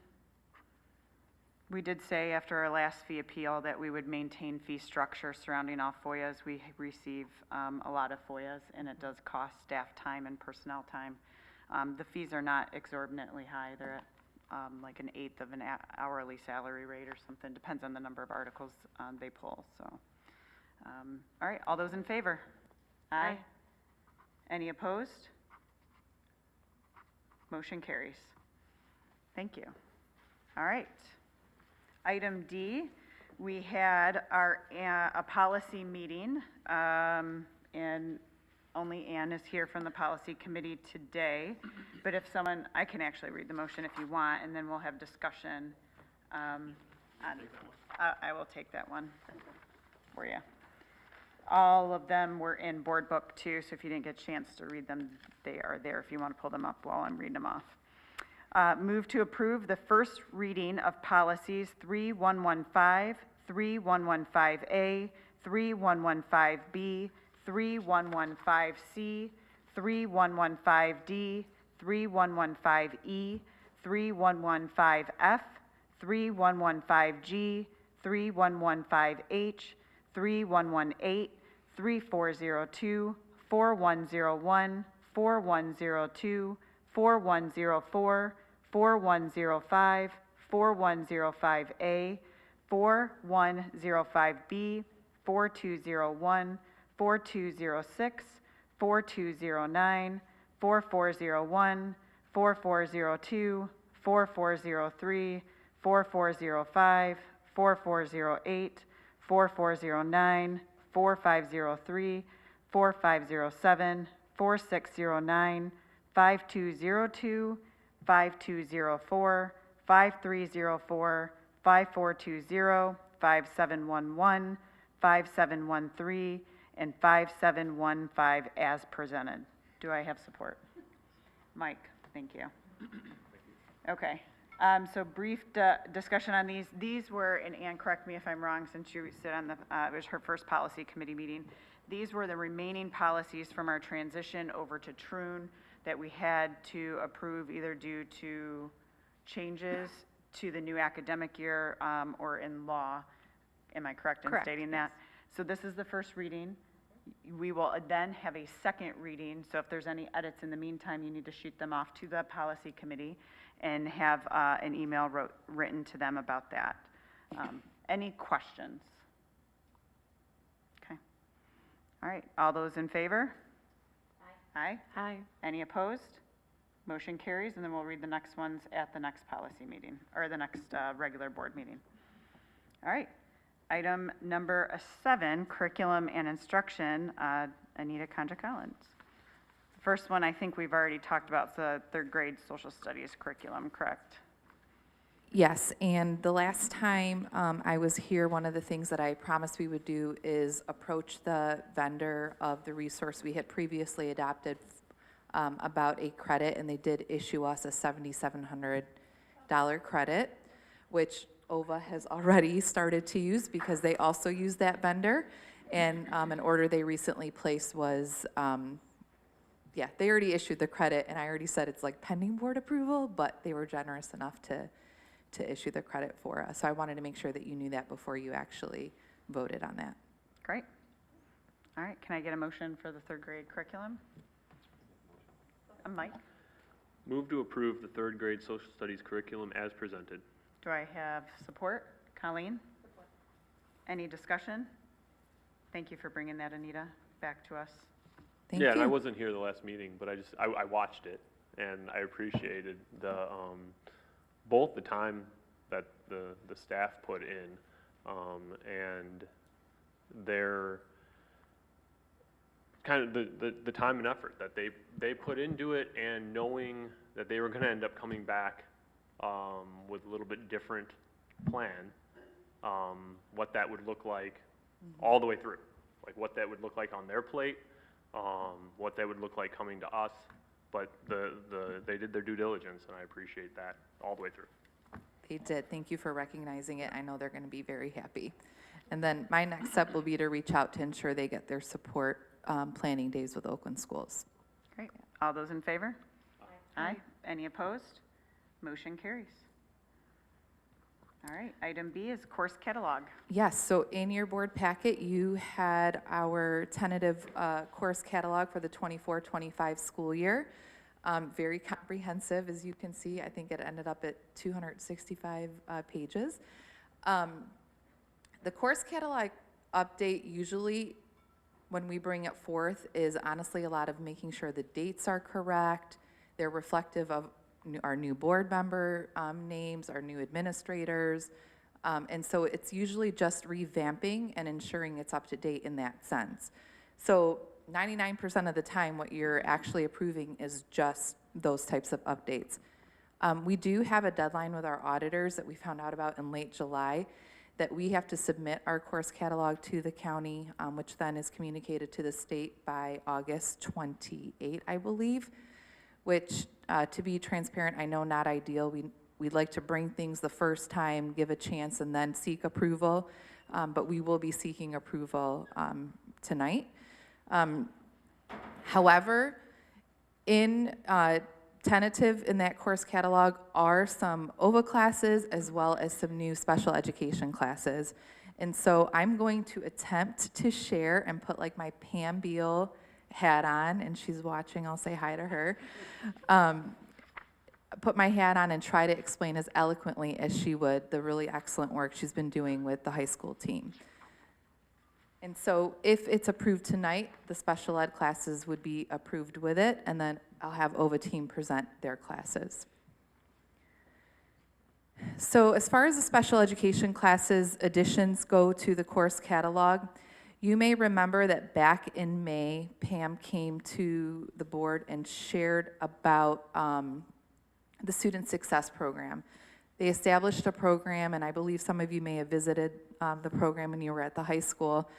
[SPEAKER 1] We did say after our last fee appeal that we would maintain fee structure surrounding all FOIAs. We receive a lot of FOIAs, and it does cost staff time and personnel time. The fees are not exorbitantly high. They're at like 1/8 of an hourly salary rate or something. Depends on the number of articles they pull, so. All right, all those in favor? Aye. Any opposed? Motion carries. Thank you. All right. Item D, we had our, a policy meeting, and only Ann is here from the policy committee today. But if someone, I can actually read the motion if you want, and then we'll have discussion. I will take that one for you. All of them were in board book too, so if you didn't get a chance to read them, they are there if you want to pull them up while I'm reading them off. Move to approve the first reading of policies 3115, 3115A, 3115B, 3115C, 3115D, 3115E, 3115F, 3115G, 3115H, 3118, 3402, 4101, 4102, 4104, 4105, 4105A, 4105B, 4201, 4206, 4209, 4401, 4402, 4403, 4405, 4408, 4409, 4503, 4507, 4609, 5202, 5204, 5304, 5420, 5711, 5713, and 5715 as presented. Do I have support? Mike, thank you. Okay, so brief discussion on these. These were, and Ann, correct me if I'm wrong, since you sit on the, it was her first policy committee meeting. These were the remaining policies from our transition over to Troon that we had to approve either due to changes to the new academic year or in law. Am I correct in stating that? So this is the first reading. We will then have a second reading, so if there's any edits in the meantime, you need to shoot them off to the policy committee and have an email written to them about that. Any questions? All right, all those in favor? Aye.
[SPEAKER 3] Aye.
[SPEAKER 1] Any opposed? Motion carries, and then we'll read the next ones at the next policy meeting, or the next regular board meeting. All right. Item number 7, curriculum and instruction, Anita Concha-Collins. The first one I think we've already talked about, is the third grade social studies curriculum, correct?
[SPEAKER 7] Yes, and the last time I was here, one of the things that I promised we would do is approach the vendor of the resource we had previously adopted about a credit, and they did issue us a $7,700 credit, which OVA has already started to use because they also use that vendor. And an order they recently placed was, yeah, they already issued the credit, and I already said it's like pending board approval, but they were generous enough to issue the credit for us. So I wanted to make sure that you knew that before you actually voted on that.
[SPEAKER 1] Great. All right, can I get a motion for the third grade curriculum? Mike,
[SPEAKER 2] Move to approve the third grade social studies curriculum as presented.
[SPEAKER 1] do I have support? Colleen? Any discussion? Thank you for bringing that, Anita, back to us.
[SPEAKER 7] Thank
[SPEAKER 2] Yeah, and I
[SPEAKER 7] you.
[SPEAKER 2] wasn't here the last meeting, but I watched it, and I appreciated the, both the time that the staff put in, and their, kind of the time and effort that they put into it, and knowing that they were gonna end up coming back, with a little bit different plan, what that would look like all the way through. Like what that would look like on their plate, what that would look like coming to us, but they did their due diligence, and I appreciate that all the way through.
[SPEAKER 7] They did. Thank you for recognizing it. I know they're going to be very happy. And then my next step will be to reach out to ensure they get their support planning days with Oakland schools.
[SPEAKER 1] Great. All those in favor? Aye. Any opposed? Motion carries. All right, item B is course catalog.
[SPEAKER 7] Yes, so in your board packet, you had our tentative course catalog for the 24-25 school year. Very comprehensive, as you can see. I think it ended up at 265 pages. The course catalog update usually, when we bring it forth, is honestly a lot of making sure the dates are correct. They're reflective of our new board member names, our new administrators. And so it's usually just revamping and ensuring it's up to date in that sense. So 99% of the time, what you're actually approving is just those types of updates. We do have a deadline with our auditors that we found out about in late July, that we have to submit our course catalog to the county, which then is communicated to the state by August 28, I believe, which, to be transparent, I know not ideal. We'd like to bring things the first time, give a chance, and then seek approval, but we will be seeking approval tonight. However, in tentative in that course catalog are some OVA classes as well as some new special education classes. And so I'm going to attempt to share and put like my Pam Beal hat on, and she's watching, I'll say hi to her. Put my hat on and try to explain as eloquently as she would the really excellent work she's been doing with the high school team. And so if it's approved tonight, the special ed classes would be approved with it, and then I'll have OVA team present their classes. So as far as the special education classes additions go to the course catalog, you may remember that back in May, Pam came to the board and shared about the Student Success Program. They established a program, and I believe some of you may have visited the program when you were at the high school,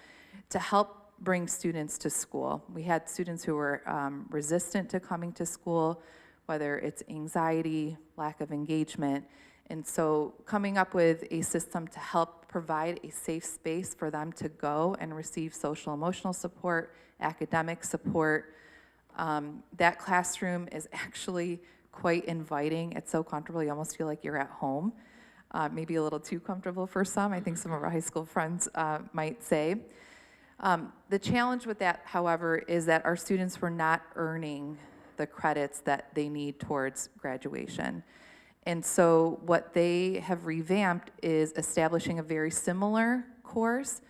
[SPEAKER 7] to help bring students to school. We had students who were resistant to coming to school, whether it's anxiety, lack of engagement, and so coming up with a system to help provide a safe space for them to go and receive social emotional support, academic support. That classroom is actually quite inviting. It's so comfortable, you almost feel like you're at home. Maybe a little too comfortable for some, I think some of our high school friends might say. The challenge with that, however, is that our students were not earning the credits that they need towards graduation. And so what they have revamped is establishing a very similar course,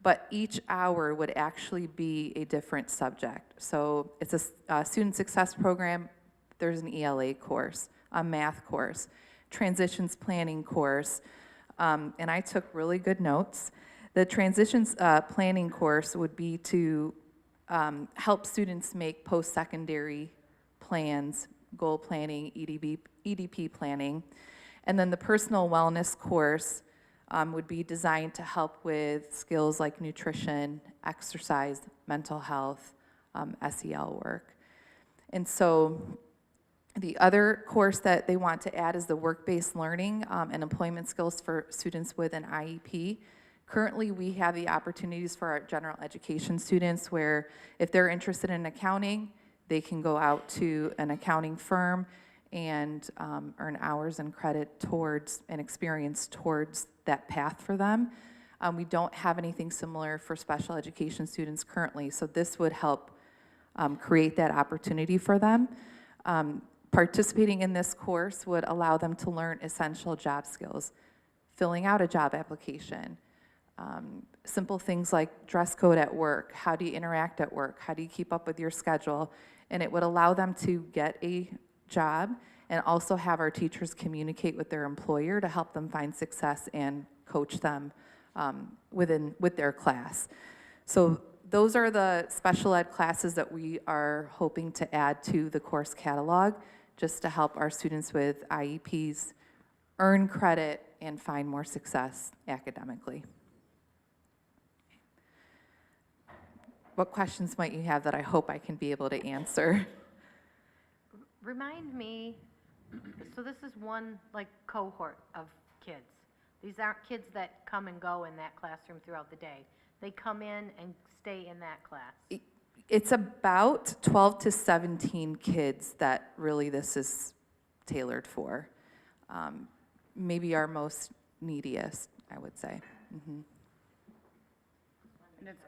[SPEAKER 7] but each hour would actually be a different subject. So it's a student success program, there's an ELA course, a math course, transitions planning course, and I took really good notes. The transitions planning course would be to help students make post-secondary plans, goal planning, EDP planning. And then the personal wellness course would be designed to help with skills like nutrition, exercise, mental health, SEL work. And so the other course that they want to add is the work-based learning and employment skills for students with an IEP. Currently, we have the opportunities for our general education students where if they're interested in accounting, they can go out to an accounting firm and earn hours and credit towards and experience towards that path for them. We don't have anything similar for special education students currently, so this would help create that opportunity for them. Participating in this course would allow them to learn essential job skills, filling out a job application, simple things like dress code at work, how do you interact at work, how do you keep up with your schedule, and it would allow them to get a job and also have our teachers communicate with their employer to help them find success and coach them with their class. So those are the special ed classes that we are hoping to add to the course catalog just to help our students with IEPs earn credit and find more success academically. What questions might you have that I hope I can be able to answer?
[SPEAKER 6] Remind me, so this is one, like, cohort of kids. These aren't kids that come and go in that classroom throughout the day. They come in and stay in that class.
[SPEAKER 7] It's about 12 to 17 kids that really this is tailored for. Maybe our most neediest, I would say.
[SPEAKER 1] And it's,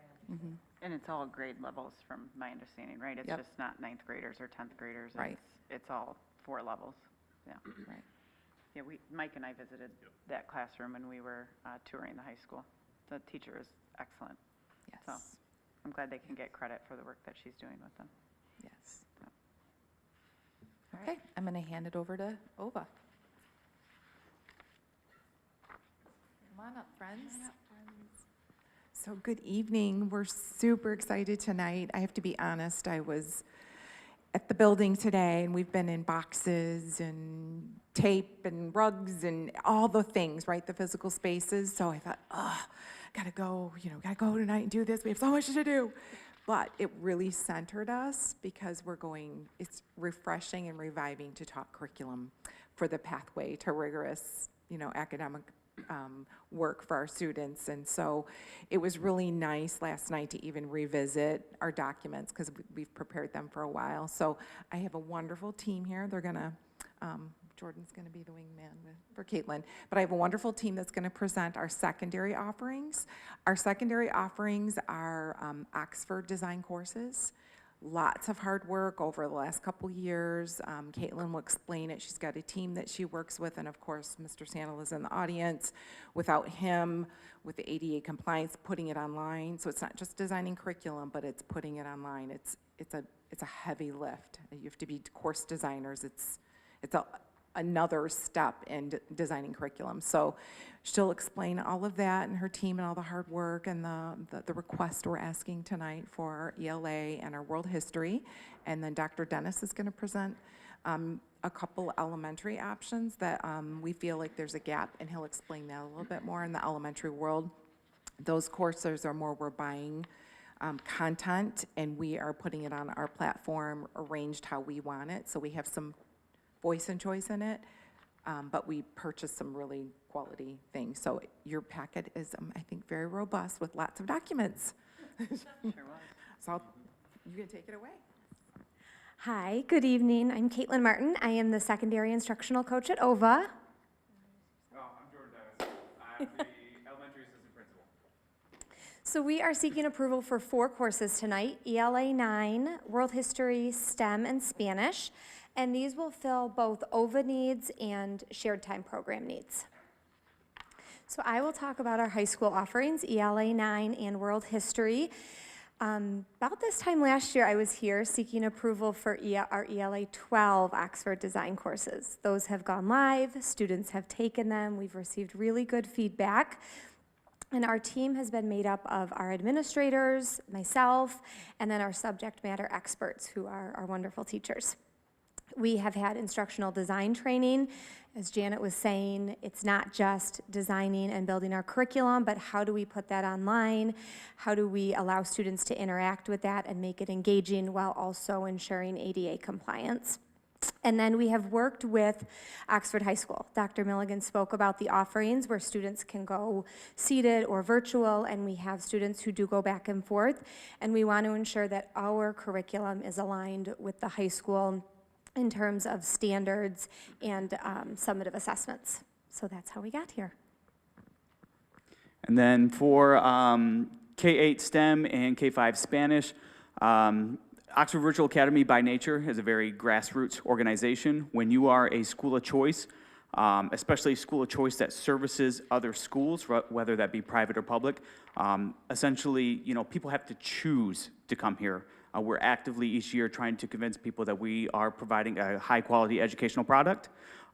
[SPEAKER 1] and it's all grade levels from my understanding, right? It's
[SPEAKER 7] Yep.
[SPEAKER 1] just not ninth graders or 10th graders.
[SPEAKER 7] Right.
[SPEAKER 1] It's all 4 levels, yeah.
[SPEAKER 7] Right.
[SPEAKER 1] Yeah, Mike and I visited that classroom when we were touring the high school. The teacher is excellent. So
[SPEAKER 7] Yes.
[SPEAKER 1] I'm glad they can get credit for the work that she's doing with them.
[SPEAKER 7] Yes. Okay, I'm going to hand it over to Ova. Come on up, friends.
[SPEAKER 8] So good evening. We're super excited tonight. I have to be honest, I was at the building today and we've been in boxes and tape and rugs and all the things, right? The physical spaces. So I thought, gotta go tonight and do this. We have so much to do. But it really centered us because it's refreshing and reviving to talk curriculum for the pathway to rigorous, academic work for our students. And so it was really nice last night to even revisit our documents because we've prepared them for a while. So I have a wonderful team here. They're gonna, Jordan's gonna be the wingman for Caitlin, but I have a wonderful team that's gonna present our secondary offerings. Our secondary offerings are Oxford design courses. Lots of hard work over the last couple years. Caitlin will explain it. She's got a team that she works with, and of course, Mr. Sandel is in the audience. Without him, with the ADA compliance, putting it online. So it's not just designing curriculum, but it's putting it online. It's a heavy lift. You have to be course designers. It's another step in designing curriculum. So she'll explain all of that and her team and all the hard work and the request we're asking tonight for our ELA and our world history. And then Dr. Dennis is going to present a couple elementary options that we feel like there's a gap, and he'll explain that a little bit more in the elementary world. Those courses are more we're buying content and we are putting it on our platform, arranged how we want it. So we have some voice and choice in it, but we purchased some really quality things. So your packet is, I think, very robust with lots of documents.
[SPEAKER 1] Sure was.
[SPEAKER 8] So you can take it away.
[SPEAKER 9] Hi, good evening. I'm Caitlin Martin. I am the secondary instructional coach at OVA.
[SPEAKER 10] I'm Jordan Dennis. I'm the elementary assistant principal.
[SPEAKER 9] So we are seeking approval for 4 courses tonight, ELA 9, World History, STEM, and Spanish. And these will fill both OVA needs and shared time program needs. So I will talk about our high school offerings, ELA 9 and World History. About this time last year, I was here seeking approval for our ELA 12 Oxford Design courses. Those have gone live, students have taken them, we've received really good feedback. And our team has been made up of our administrators, myself, and then our subject matter experts who are our wonderful teachers. We have had instructional design training. As Janet was saying, it's not just designing and building our curriculum, but how do we put that online? How do we allow students to interact with that and make it engaging while also ensuring ADA compliance? And then we have worked with Oxford High School. Dr. Milligan spoke about the offerings where students can go seated or virtual, and we have students who do go back and forth. And we want to ensure that our curriculum is aligned with the high school in terms of standards and summative assessments. So that's how we got here.
[SPEAKER 11] And then for K-8 STEM and K-5 Spanish, Oxford Virtual Academy by nature is a very grassroots organization. When you are a school of choice, especially a school of choice that services other schools, whether that be private or public, essentially, people have to choose to come here. We're actively each year trying to convince people that we are providing a high-quality educational product.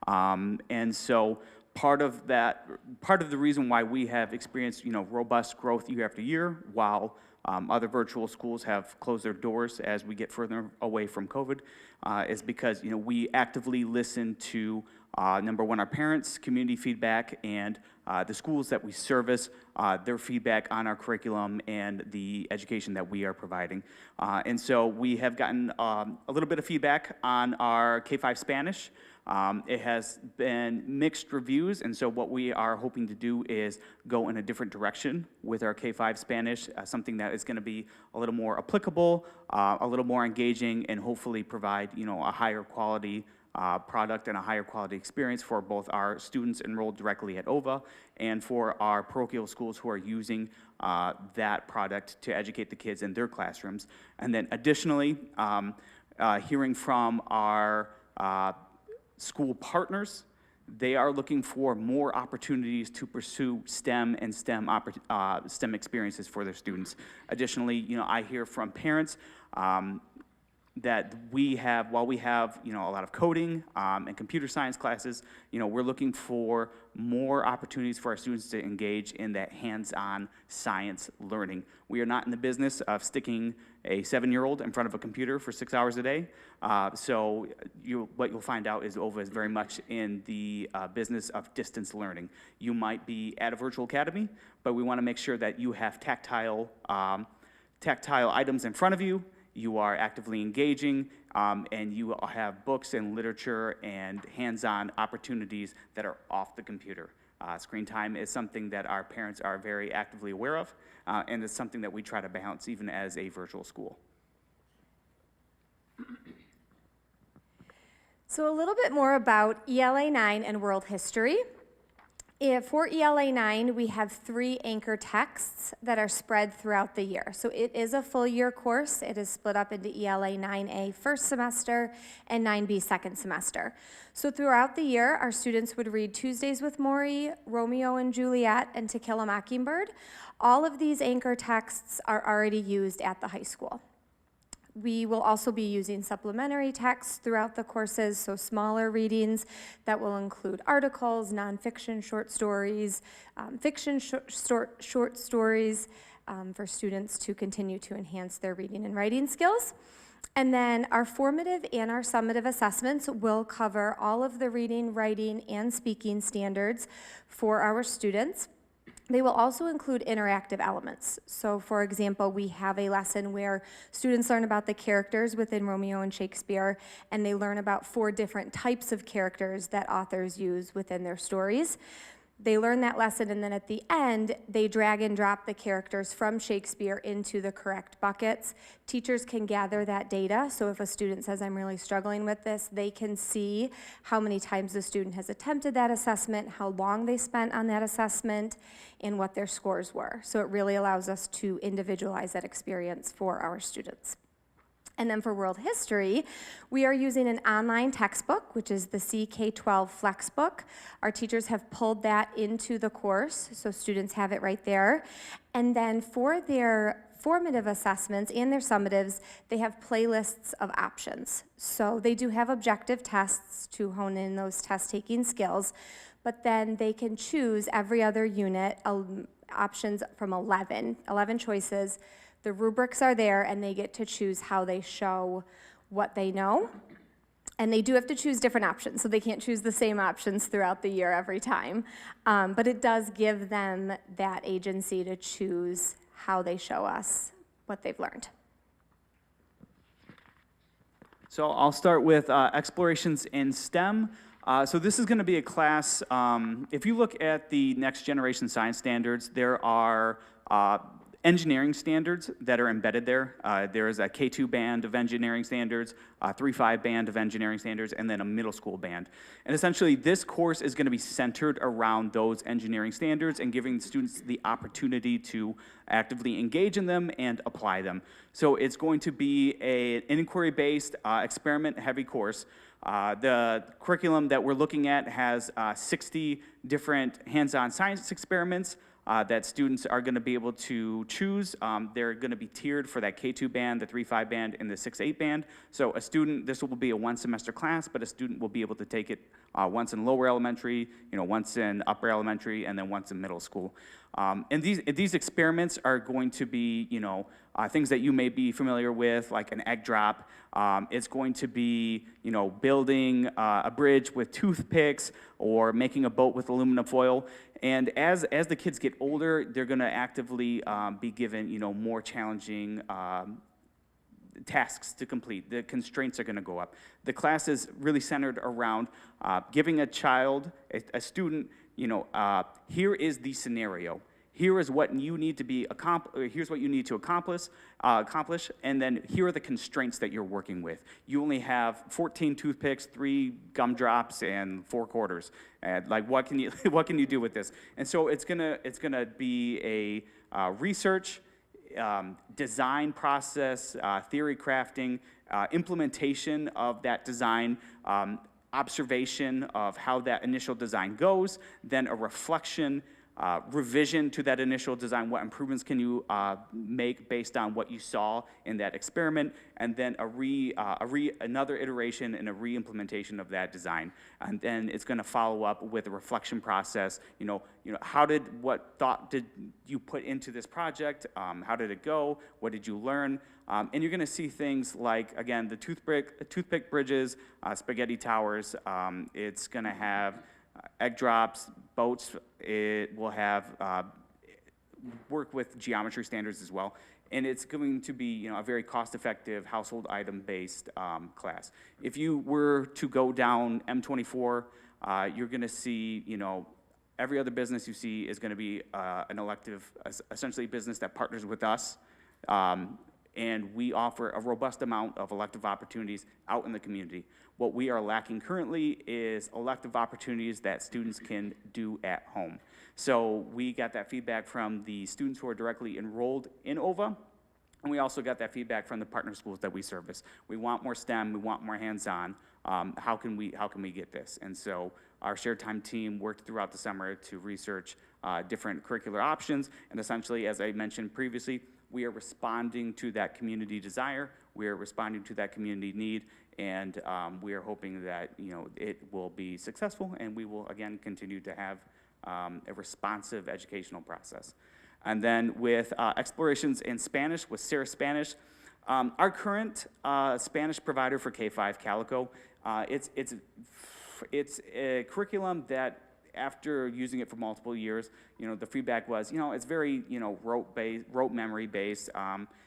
[SPEAKER 11] And so part of the reason why we have experienced, robust growth year after year, while other virtual schools have closed their doors as we get further away from COVID, is because, we actively listen to, number one, our parents' community feedback, and the schools that we service, their feedback on our curriculum and the education that we are providing. And so we have gotten a little bit of feedback on our K-5 Spanish. It has been mixed reviews, and so what we are hoping to do is go in a different direction with our K-5 Spanish, something that is going to be a little more applicable, a little more engaging, and hopefully provide, a higher quality product and a higher quality experience for both our students enrolled directly at OVA and for our parochial schools who are using that product to educate the kids in their classrooms. And then additionally, hearing from our school partners, they are looking for more opportunities to pursue STEM and STEM experiences for their students. Additionally, I hear from parents that while we have, a lot of coding and computer science classes, we're looking for more opportunities for our students to engage in that hands-on science learning. We are not in the business of sticking a 7-year-old in front of a computer for 6 hours a day. So what you'll find out is OVA is very much in the business of distance learning. You might be at a virtual academy, but we want to make sure that you have tactile items in front of you. You are actively engaging, and you have books and literature and hands-on opportunities that are off the computer. Screen time is something that our parents are very actively aware of, and it's something that we try to balance even as a virtual school.
[SPEAKER 9] So a little bit more about ELA 9 and World History. For ELA 9, we have 3 anchor texts that are spread throughout the year. So it is a full year course. It is split up into ELA 9A first semester and 9B second semester. So throughout the year, our students would read Tuesdays with Morrie, Romeo and Juliet, and To Kill a Mockingbird. All of these anchor texts are already used at the high school. We will also be using supplementary texts throughout the courses, so smaller readings that will include articles, nonfiction short stories, fiction short stories for students to continue to enhance their reading and writing skills. And then our formative and our summative assessments will cover all of the reading, writing, and speaking standards for our students. They will also include interactive elements. So for example, we have a lesson where students learn about the characters within Romeo and Shakespeare, and they learn about 4 different types of characters that authors use within their stories. They learn that lesson, and then at the end, they drag and drop the characters from Shakespeare into the correct buckets. Teachers can gather that data, so if a student says, I'm really struggling with this, they can see how many times the student has attempted that assessment, how long they spent on that assessment, and what their scores were. So it really allows us to individualize that experience for our students. And then for world history, we are using an online textbook, which is the CK12 Flexbook. Our teachers have pulled that into the course, so students have it right there. And then for their formative assessments and their summatives, they have playlists of options. So they do have objective tests to hone in those test-taking skills, but then they can choose every other unit, options from 11 choices. The rubrics are there, and they get to choose how they show what they know. And they do have to choose different options, so they can't choose the same options throughout the year every time. But it does give them that agency to choose how they show us what they've learned.
[SPEAKER 11] So I'll start with explorations in STEM. So this is going to be a class, if you look at the next generation science standards, there are engineering standards that are embedded there. There is a K2 band of engineering standards, a 3-5 band of engineering standards, and then a middle school band. And essentially, this course is going to be centered around those engineering standards and giving students the opportunity to actively engage in them and apply them. So it's going to be an inquiry-based, experiment-heavy course. The curriculum that we're looking at has 60 different hands-on science experiments that students are going to be able to choose. They're going to be tiered for that K2 band, the 3-5 band, and the 6-8 band. So a student, this will be a one-semester class, but a student will be able to take it once in lower elementary, once in upper elementary, and then once in middle school. And these experiments are going to be, things that you may be familiar with, like an egg drop. It's going to be, building a bridge with toothpicks or making a boat with aluminum foil. And as the kids get older, they're going to actively be given, more challenging tasks to complete. The constraints are going to go up. The class is really centered around giving a child, a student, here is the scenario. Here is what you need to be here's what you need to accomplish, and then here are the constraints that you're working with. You only have 14 toothpicks, 3 gumdrops, and 4 quarters. And what can you do with this? And so it's gonna be a research, design process, theory crafting, implementation of that design, observation of how that initial design goes, then a reflection, revision to that initial design, what improvements can you make based on what you saw in that experiment, and then another iteration and a re-implementation of that design. And then it's going to follow up with a reflection process. What thought did you put into this project? How did it go? What did you learn? And you're going to see things like, again, the toothpick bridges, spaghetti towers. It's going to have egg drops, boats. It will have work with geometry standards as well. And it's going to be, a very cost-effective, household item-based class. If you were to go down M24, you're going to see, every other business you see is going to be an elective, essentially business that partners with us. And we offer a robust amount of elective opportunities out in the community. What we are lacking currently is elective opportunities that students can do at home. So we got that feedback from the students who are directly enrolled in OVA, and we also got that feedback from the partner schools that we service. We want more STEM, we want more hands-on. How can we get this? And so our shared time team worked throughout the summer to research different curricular options, and essentially, as I mentioned previously, we are responding to that community desire, we are responding to that community need, and we are hoping that it will be successful, and we will again continue to have a responsive educational process. And then with explorations in Spanish with Sarah Spanish, our current Spanish provider for K-5, Calico, it's a curriculum that, after using it for multiple years, the feedback was, it's very, rote memory based.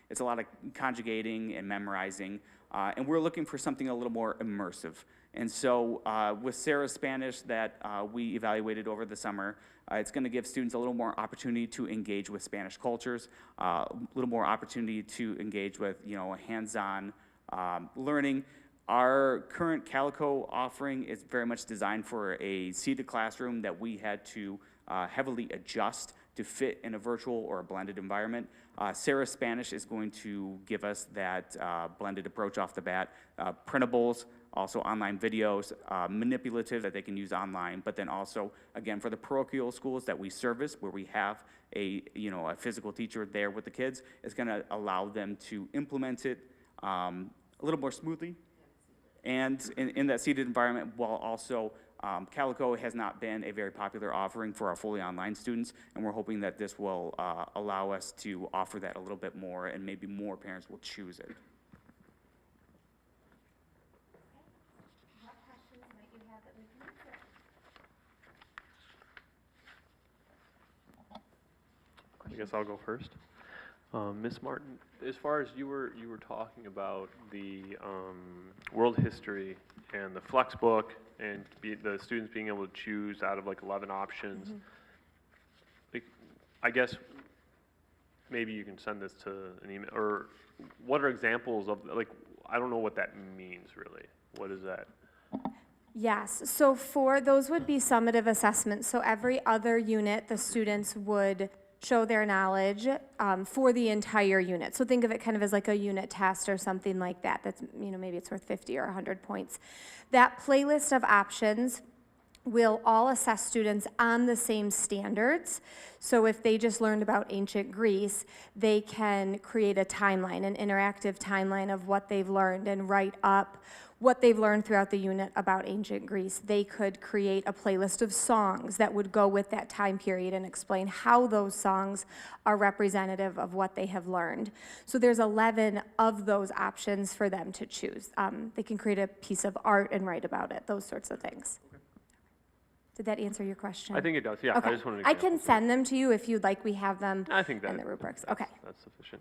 [SPEAKER 11] It's a lot of conjugating and memorizing, and we're looking for something a little more immersive. And so with Sarah's Spanish that we evaluated over the summer, it's going to give students a little more opportunity to engage with Spanish cultures, a little more opportunity to engage with, hands-on learning. Our current Calico offering is very much designed for a seated classroom that we had to heavily adjust to fit in a virtual or a blended environment. Sarah Spanish is going to give us that blended approach off the bat. Printables, also online videos, manipulative that they can use online, but then also, again, for the parochial schools that we service, where we have a physical teacher there with the kids, is gonna allow them to implement it a little more smoothly and in that seated environment, while also Calico has not been a very popular offering for our fully online students, and we're hoping that this will allow us to offer that a little bit more, and maybe more parents will choose it.
[SPEAKER 2] I guess I'll go first. Ms. Martin, as far as you were talking about the world history and the flex book and the students being able to choose out of like 11 options, like, I guess maybe you can send this to an email, or what are examples of, like, I don't know what that means really. What is that?
[SPEAKER 9] Yes, so for those would be summative assessments. So every other unit, the students would show their knowledge for the entire unit. So think of it kind of as like a unit test or something like that. That's, maybe it's worth 50 or 100 points. That playlist of options will all assess students on the same standards. So if they just learned about ancient Greece, they can create a timeline, an interactive timeline of what they've learned and write up what they've learned throughout the unit about ancient Greece. They could create a playlist of songs that would go with that time period and explain how those songs are representative of what they have learned. So there's 11 of those options for them to choose. They can create a piece of art and write about it, those sorts of things. Did that answer your question?
[SPEAKER 2] I think it does, yeah.
[SPEAKER 9] Okay.
[SPEAKER 2] I just wanted to
[SPEAKER 9] I can send them to you if you'd like. We have them
[SPEAKER 2] I think
[SPEAKER 9] in the rubrics. Okay.
[SPEAKER 2] That's sufficient.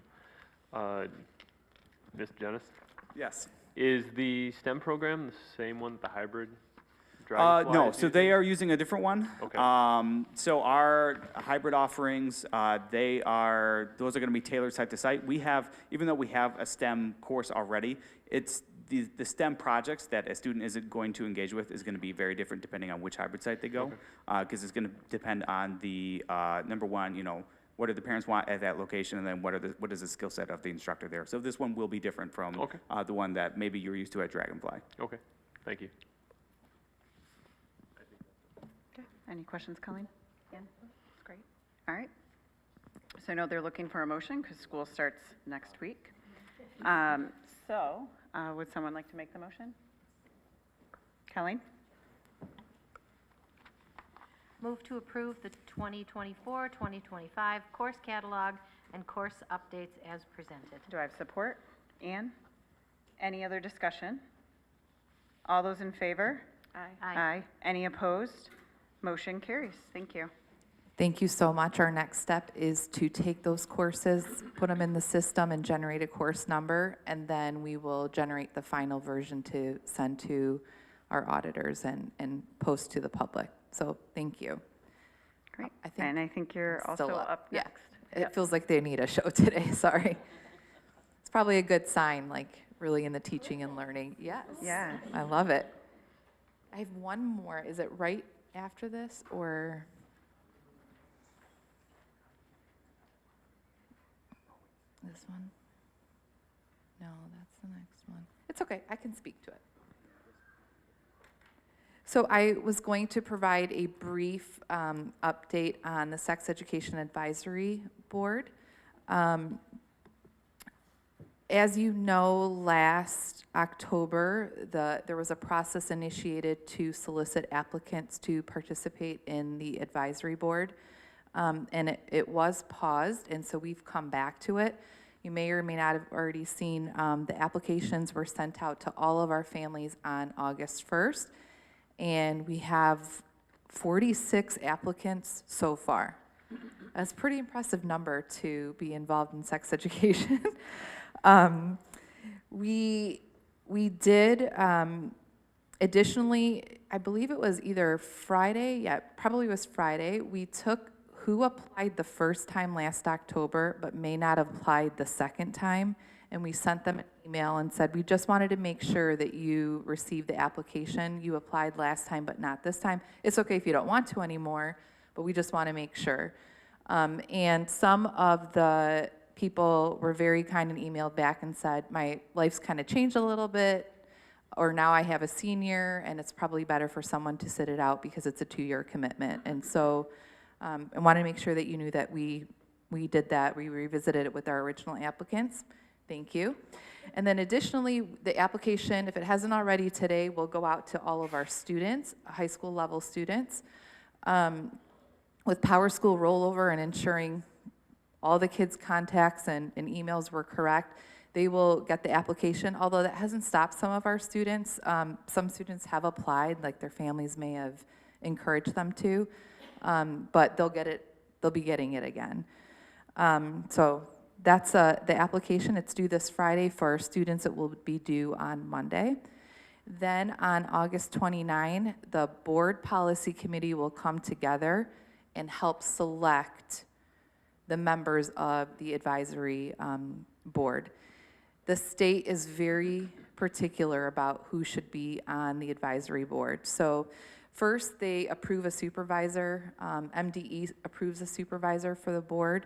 [SPEAKER 2] Ms. Dennis?
[SPEAKER 11] Yes.
[SPEAKER 2] Is the STEM program the same one, the hybrid Dragonfly
[SPEAKER 11] No,
[SPEAKER 2] is
[SPEAKER 11] so they
[SPEAKER 2] using?
[SPEAKER 11] are using a different one.
[SPEAKER 2] Okay.
[SPEAKER 11] So our hybrid offerings, those are going to be tailored site to site. We have, even though we have a STEM course already, it's the STEM projects that a student is going to engage with is going to be very different depending on which hybrid site they go, because it's going to depend on the number one, what do the parents want at that location, and then what is the skill set of the instructor there. So this one will be different from the one that maybe you're used to at Dragonfly.
[SPEAKER 2] Okay, thank you.
[SPEAKER 1] Okay. Any questions, Colleen? That's great. All right. So I know they're looking for a motion because school starts next week. Would someone like to make the motion? Colleen?
[SPEAKER 6] Move to approve the 2024-2025 course catalog and course updates as presented.
[SPEAKER 1] Do I have support? Ann? Any other discussion? All those in favor?
[SPEAKER 6] Aye.
[SPEAKER 1] Any opposed? Motion carries. Thank you.
[SPEAKER 7] Thank you so much. Our next step is to take those courses, put them in the system, and generate a course number, and then we will generate the final version to send to our auditors and post to the public. So thank you.
[SPEAKER 1] Great.
[SPEAKER 7] I think
[SPEAKER 1] And I think you're
[SPEAKER 7] I'm still
[SPEAKER 1] also up
[SPEAKER 7] Yeah.
[SPEAKER 1] next.
[SPEAKER 7] It feels like they need a show today, sorry. It's probably a good sign, like really in the teaching and learning. Yes.
[SPEAKER 1] Yeah.
[SPEAKER 7] I love it. I have one more. Is it right after this or? This one? No, that's the next one. It's okay, I can speak to it. So I was going to provide a brief update on the Sex Education Advisory Board. As you know, last October, there was a process initiated to solicit applicants to participate in the advisory board. And it was paused, and so we've come back to it. You may or may not have already seen the applications were sent out to all of our families on August 1st, and we have 46 applicants so far. That's a pretty impressive number to be involved in sex education. We did, additionally, I believe it was either Friday, probably was Friday, we took who applied the first time last October but may not have applied the second time, and we sent them an email and said, we just wanted to make sure that you received the application. You applied last time but not this time. It's okay if you don't want to anymore, but we just want to make sure. And some of the people were very kind and emailed back and said, my life's kind of changed a little bit, or now I have a senior, and it's probably better for someone to sit it out because it's a 2-year commitment. And so I wanted to make sure that you knew that we did that. We revisited it with our original applicants. Thank you. And then additionally, the application, if it hasn't already today, will go out to all of our students, high school level students. With PowerSchool rollover and ensuring all the kids' contacts and emails were correct, they will get the application, although that hasn't stopped some of our students. Some students have applied, like their families may have encouraged them to, but they'll be getting it again. So that's the application. It's due this Friday. For our students, it will be due on Monday. Then on August 29, the board policy committee will come together and help select the members of the advisory board. The state is very particular about who should be on the advisory board. So first, they approve a supervisor. MDE approves a supervisor for the board.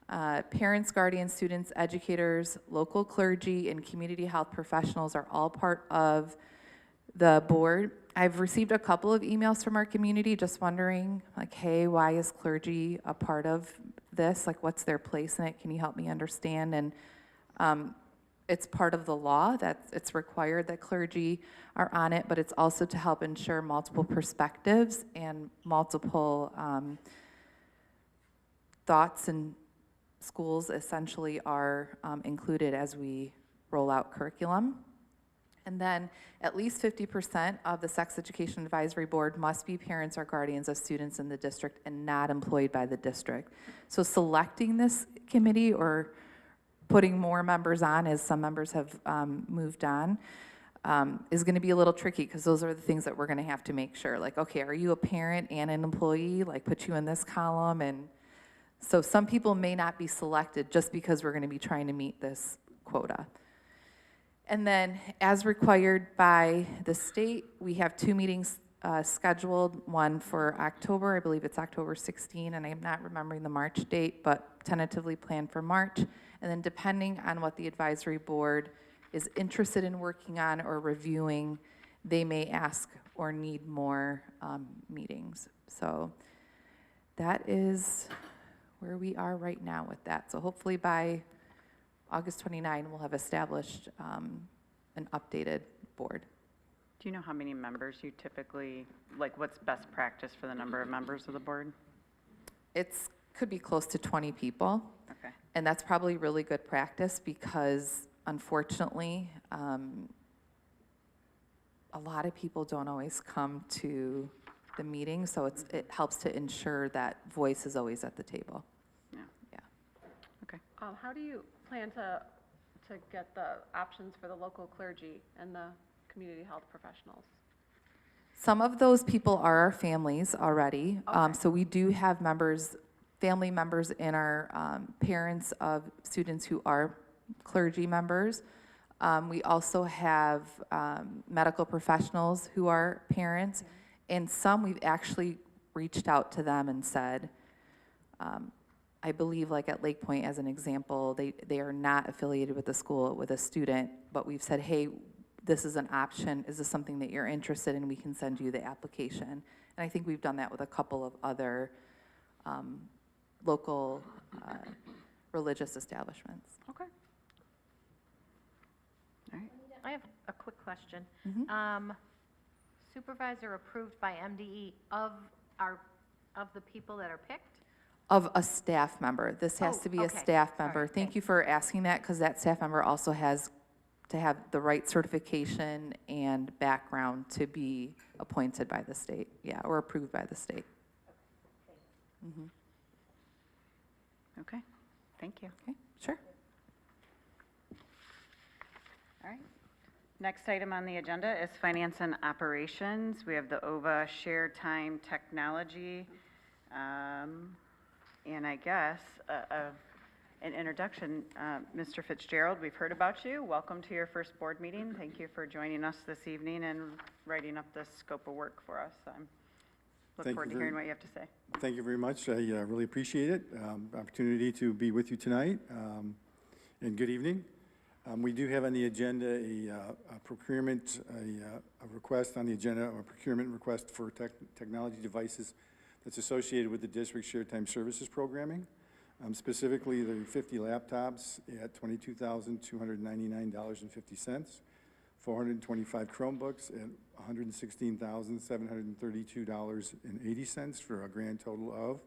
[SPEAKER 7] Parents, guardians, students, educators, local clergy, and community health professionals are all part of the board. I've received a couple of emails from our community just wondering, like, hey, why is clergy a part of this? Like, what's their place in it? Can you help me understand? And it's part of the law that it's required that clergy are on it, but it's also to help ensure multiple perspectives and multiple thoughts and schools essentially are included as we roll out curriculum. And then at least 50% of the Sex Education Advisory Board must be parents or guardians of students in the district and not employed by the district. So selecting this committee or putting more members on, as some members have moved on, is going to be a little tricky because those are the things that we're going to have to make sure. Like, okay, are you a parent and an employee? Like, put you in this column. And so some people may not be selected just because we're going to be trying to meet this quota. And then, as required by the state, we have 2 meetings scheduled, one for October, I believe it's October 16, and I'm not remembering the March date, but tentatively planned for March. And then depending on what the advisory board is interested in working on or reviewing, they may ask or need more meetings. So that is where we are right now with that. So hopefully by August 29, we'll have established an updated board.
[SPEAKER 1] Do you know how many members you typically, like what's best practice for the number of members of the board?
[SPEAKER 7] It's could be close to 20 people.
[SPEAKER 1] Okay.
[SPEAKER 7] And that's probably really good practice because unfortunately, a lot of people don't always come to the meeting, so it helps to ensure that voice is always at the table.
[SPEAKER 1] Yeah.
[SPEAKER 7] Yeah.
[SPEAKER 1] Okay.
[SPEAKER 3] How do you plan to get the options for the local clergy and the community health professionals?
[SPEAKER 7] Some of those people are our families already.
[SPEAKER 3] Okay.
[SPEAKER 7] So we do have members, family members in our parents of students who are clergy members. We also have medical professionals who are parents, and some we've actually reached out to them and said, I believe like at Lake Point as an example, they are not affiliated with the school with a student, but we've said, hey, this is an option. Is this something that you're interested in? We can send you the application. And I think we've done that with a couple of other local religious establishments.
[SPEAKER 3] Okay.
[SPEAKER 1] All right.
[SPEAKER 6] I have a quick question.
[SPEAKER 7] Mhm.
[SPEAKER 6] Supervisor approved by MDE of the people that are picked?
[SPEAKER 7] Of a staff member. This has
[SPEAKER 6] Oh,
[SPEAKER 7] to be a
[SPEAKER 6] okay.
[SPEAKER 7] staff
[SPEAKER 6] All
[SPEAKER 7] member.
[SPEAKER 6] right,
[SPEAKER 7] Thank
[SPEAKER 6] thanks.
[SPEAKER 7] you for asking that, because that staff member also has to have the right certification and background to be appointed by the state, yeah, or approved by the state. Mhm.
[SPEAKER 1] Okay. Thank you.
[SPEAKER 7] Okay, sure.
[SPEAKER 1] All right. Next item on the agenda is finance and operations. We have the OVA Share Time Technology. And I guess an introduction, Mr. Fitzgerald, we've heard about you. Welcome to your first board meeting. Thank you for joining us this evening and writing up this scope of work for us. I'm Look
[SPEAKER 12] Thank
[SPEAKER 1] forward
[SPEAKER 12] you
[SPEAKER 1] to
[SPEAKER 12] very-
[SPEAKER 1] hearing what you have to say.
[SPEAKER 12] Thank you very much. I really appreciate it. Opportunity to be with you tonight. And good evening. We do have on the agenda a procurement, a request on the agenda, a procurement request for technology devices that's associated with the district shared time services programming. Specifically, the 50 laptops at $22,299.50, 425 Chromebooks at $116,732.80 for a grand total of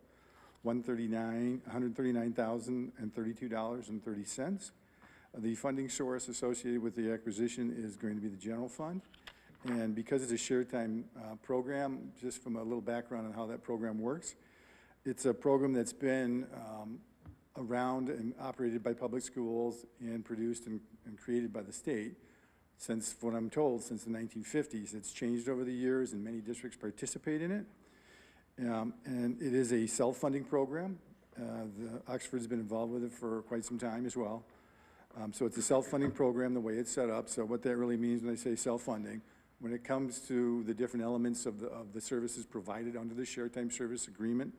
[SPEAKER 12] $139,032.30. The funding source associated with the acquisition is going to be the general fund. And because it's a shared time program, just from a little background on how that program works, it's a program that's been around and operated by public schools and produced and created by the state since, what I'm told, since the 1950s. It's changed over the years and many districts participate in it. And it is a self-funding program. Oxford's been involved with it for quite some time as well. So it's a self-funding program the way it's set up. So what that really means when I say self-funding, when it comes to the different elements of the services provided under the shared time service agreement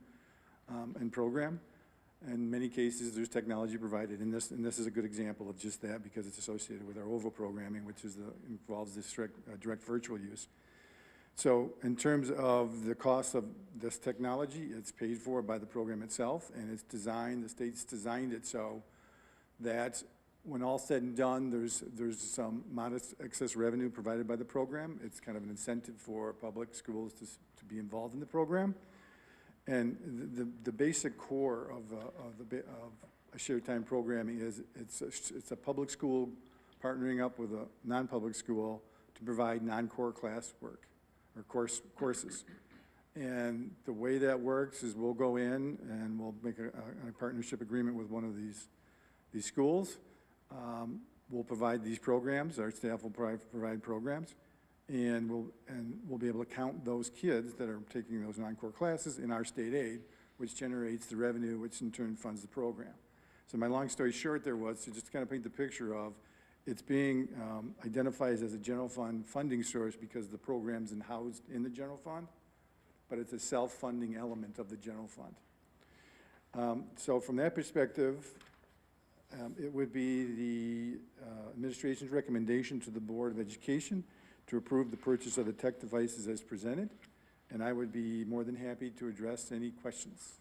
[SPEAKER 12] and program, in many cases there's technology provided, and this is a good example of just that because it's associated with our OVO programming, which involves this direct virtual use. So in terms of the cost of this technology, it's paid for by the program itself, and it's designed, the state's designed it so that when all said and done, there's some modest excess revenue provided by the program. It's kind of an incentive for public schools to be involved in the program. And the basic core of a shared time programming is it's a public school partnering up with a non-public school to provide non-core classwork or courses. And the way that works is we'll go in and we'll make a partnership agreement with one of these schools. We'll provide these programs, our staff will provide programs, and we'll be able to count those kids that are taking those non-core classes in our state aid, which generates the revenue, which in turn funds the program. So my long story short there was to just kind of paint the picture of it's being identified as a general fund funding source because the program's housed in the general fund, but it's a self-funding element of the general fund. So from that perspective, it would be the administration's recommendation to the Board of Education to approve the purchase of the tech devices as presented, and I would be more than happy to address any questions.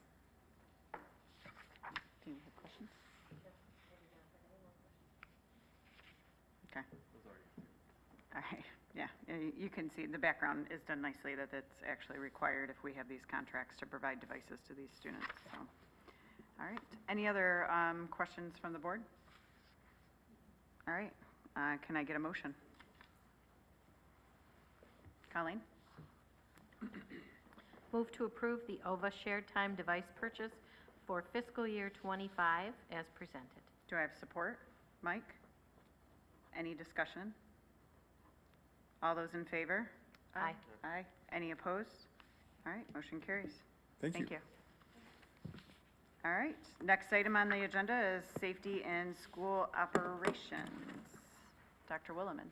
[SPEAKER 1] Do you have questions? Okay. All right, yeah, you can see the background is done nicely that it's actually required if we have these contracts to provide devices to these students, so. All right, any other questions from the board? All right, can I get a motion? Colleen?
[SPEAKER 6] Move to approve the OVA shared time device purchase for fiscal year '25 as presented.
[SPEAKER 1] Do I have support? Mike? Any discussion? All those in favor?
[SPEAKER 6] Aye.
[SPEAKER 1] Aye. Any opposed? All right, motion carries.
[SPEAKER 12] Thank you.
[SPEAKER 1] All right, next item on the agenda is safety and school operations. Dr. Williman.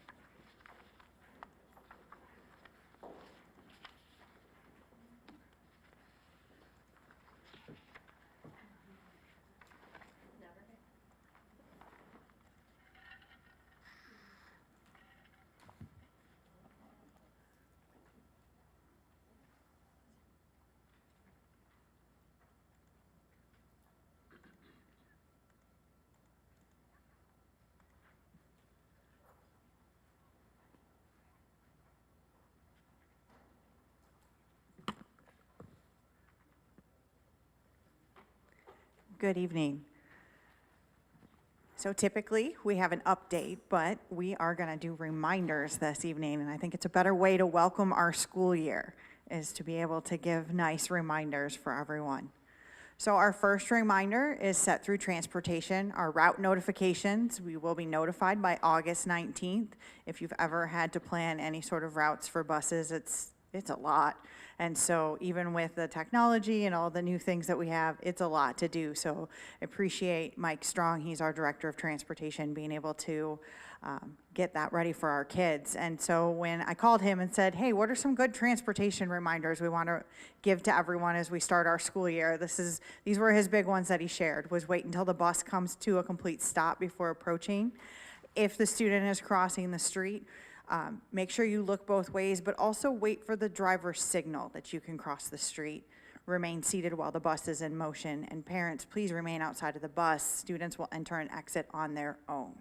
[SPEAKER 13] Good evening. So typically, we have an update, but we are going to do reminders this evening, and I think it's a better way to welcome our school year, is to be able to give nice reminders for everyone. So our first reminder is set through transportation. Our route notifications, we will be notified by August 19th. If you've ever had to plan any sort of routes for buses, it's it's a lot. And so even with the technology and all the new things that we have, it's a lot to do. So I appreciate Mike Strong, he's our Director of Transportation, being able to get that ready for our kids. And so when I called him and said, hey, what are some good transportation reminders we want to give to everyone as we start our school year? These were his big ones that he shared, was wait until the bus comes to a complete stop before approaching. If the student is crossing the street, make sure you look both ways, but also wait for the driver's signal that you can cross the street. Remain seated while the bus is in motion. And parents, please remain outside of the bus. Students will enter and exit on their own.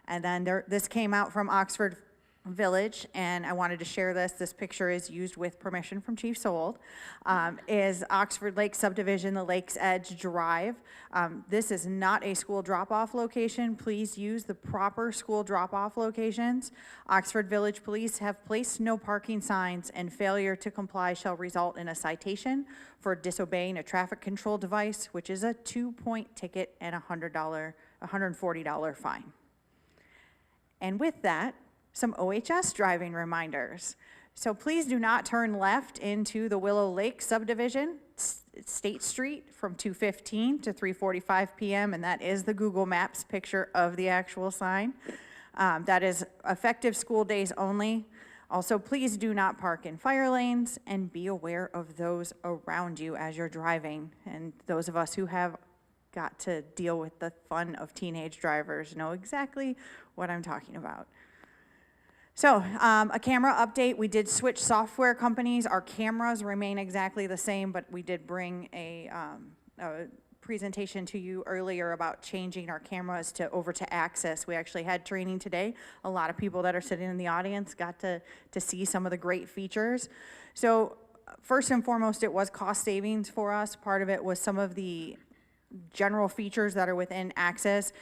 [SPEAKER 13] And then this came out from Oxford Village, and I wanted to share this. This picture is used with permission from Chief Sold. Is Oxford Lake Subdivision, the Lakes Edge Drive. This is not a school drop-off location. Please use the proper school drop-off locations. Oxford Village Police have placed no parking signs, and failure to comply shall result in a citation for disobeying a traffic control device, which is a 2-point ticket and $140 fine. And with that, some OHS driving reminders. So please do not turn left into the Willow Lake subdivision, State Street, from 2:15 to 3:45 p.m., and that is the Google Maps picture of the actual sign. That is effective school days only. Also, please do not park in fire lanes, and be aware of those around you as you're driving. And those of us who have got to deal with the fun of teenage drivers know exactly what I'm talking about. So, a camera update. We did switch software companies. Our cameras remain exactly the same, but we did bring a presentation to you earlier about changing our cameras over to Axis. We actually had training today. A lot of people that are sitting in the audience got to see some of the great features. So, first and foremost, it was cost savings for us. Part of it was some of the general features that are within Axis,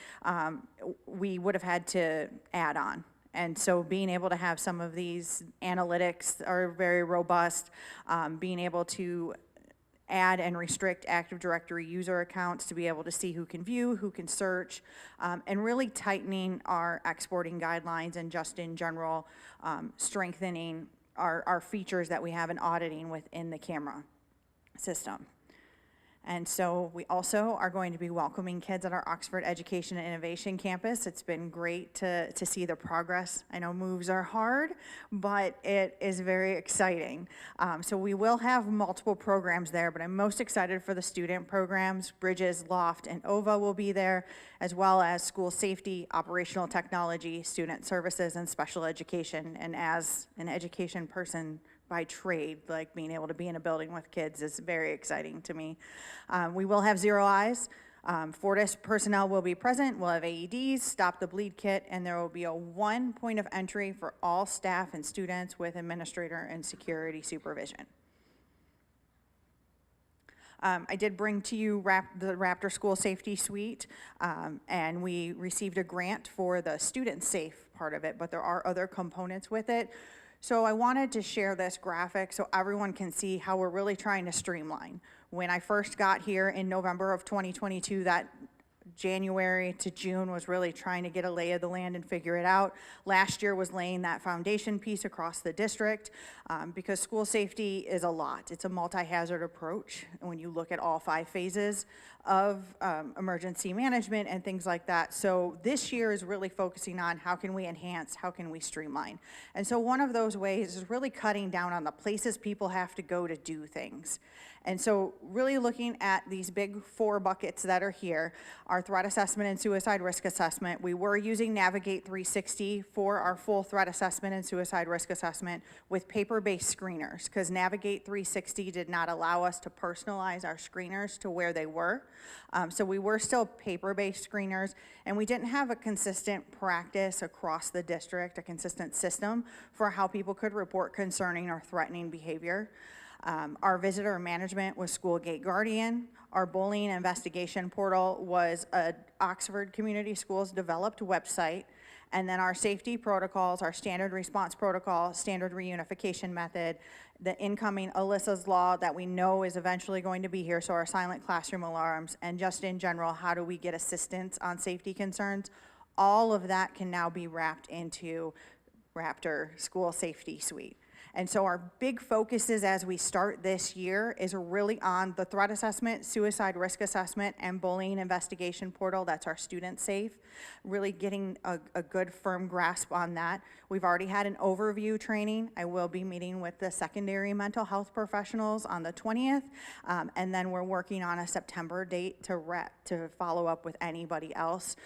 [SPEAKER 13] we would have had to add on. And so being able to have some of these analytics are very robust, being able to add and restrict Active Directory user accounts to be able to see who can view, who can search, and really tightening our exporting guidelines and just in general strengthening our features that we have in auditing within the camera system. And so we also are going to be welcoming kids at our Oxford Education and Innovation Campus. It's been great to see the progress. I know moves are hard, but it is very exciting. So we will have multiple programs there, but I'm most excited for the student programs. Bridges, Loft, and OVA will be there, as well as school safety, operational technology, student services, and special education. And as an education person by trade, like being able to be in a building with kids is very exciting to me. We will have Zero Eyes. Fortis personnel will be present. We'll have AEDs, Stop the Bleed kit, and there will be a 1 point of entry for all staff and students with administrator and security supervision. I did bring to you the Raptor School Safety Suite, and we received a grant for the student safe part of it, but there are other components with it. So I wanted to share this graphic so everyone can see how we're really trying to streamline. When I first got here in November of 2022, that January to June was really trying to get a lay of the land and figure it out. Last year was laying that foundation piece across the district because school safety is a lot. It's a multi-hazard approach when you look at all 5 phases of emergency management and things like that. So this year is really focusing on how can we enhance, how can we streamline. And so one of those ways is really cutting down on the places people have to go to do things. And so really looking at these big 4 buckets that are here, our threat assessment and suicide risk assessment. We were using Navigate 360 for our full threat assessment and suicide risk assessment with paper-based screeners, because Navigate 360 did not allow us to personalize our screeners to where they were. So we were still paper-based screeners, and we didn't have a consistent practice across the district, a consistent system for how people could report concerning or threatening behavior. Our visitor management was School Gate Guardian. Our bullying investigation portal was a Oxford Community Schools developed website. And then our safety protocols, our standard response protocol, standard reunification method, the incoming Alyssa's Law that we know is eventually going to be here, so our silent classroom alarms, and just in general, how do we get assistance on safety concerns? All of that can now be wrapped into Raptor School Safety Suite. And so our big focuses as we start this year is really on the threat assessment, suicide risk assessment, and bullying investigation portal. That's our Student Safe. Really getting a good firm grasp on that. We've already had an overview training. I will be meeting with the secondary mental health professionals on the 20th. And then we're working on a September date to follow up with anybody else,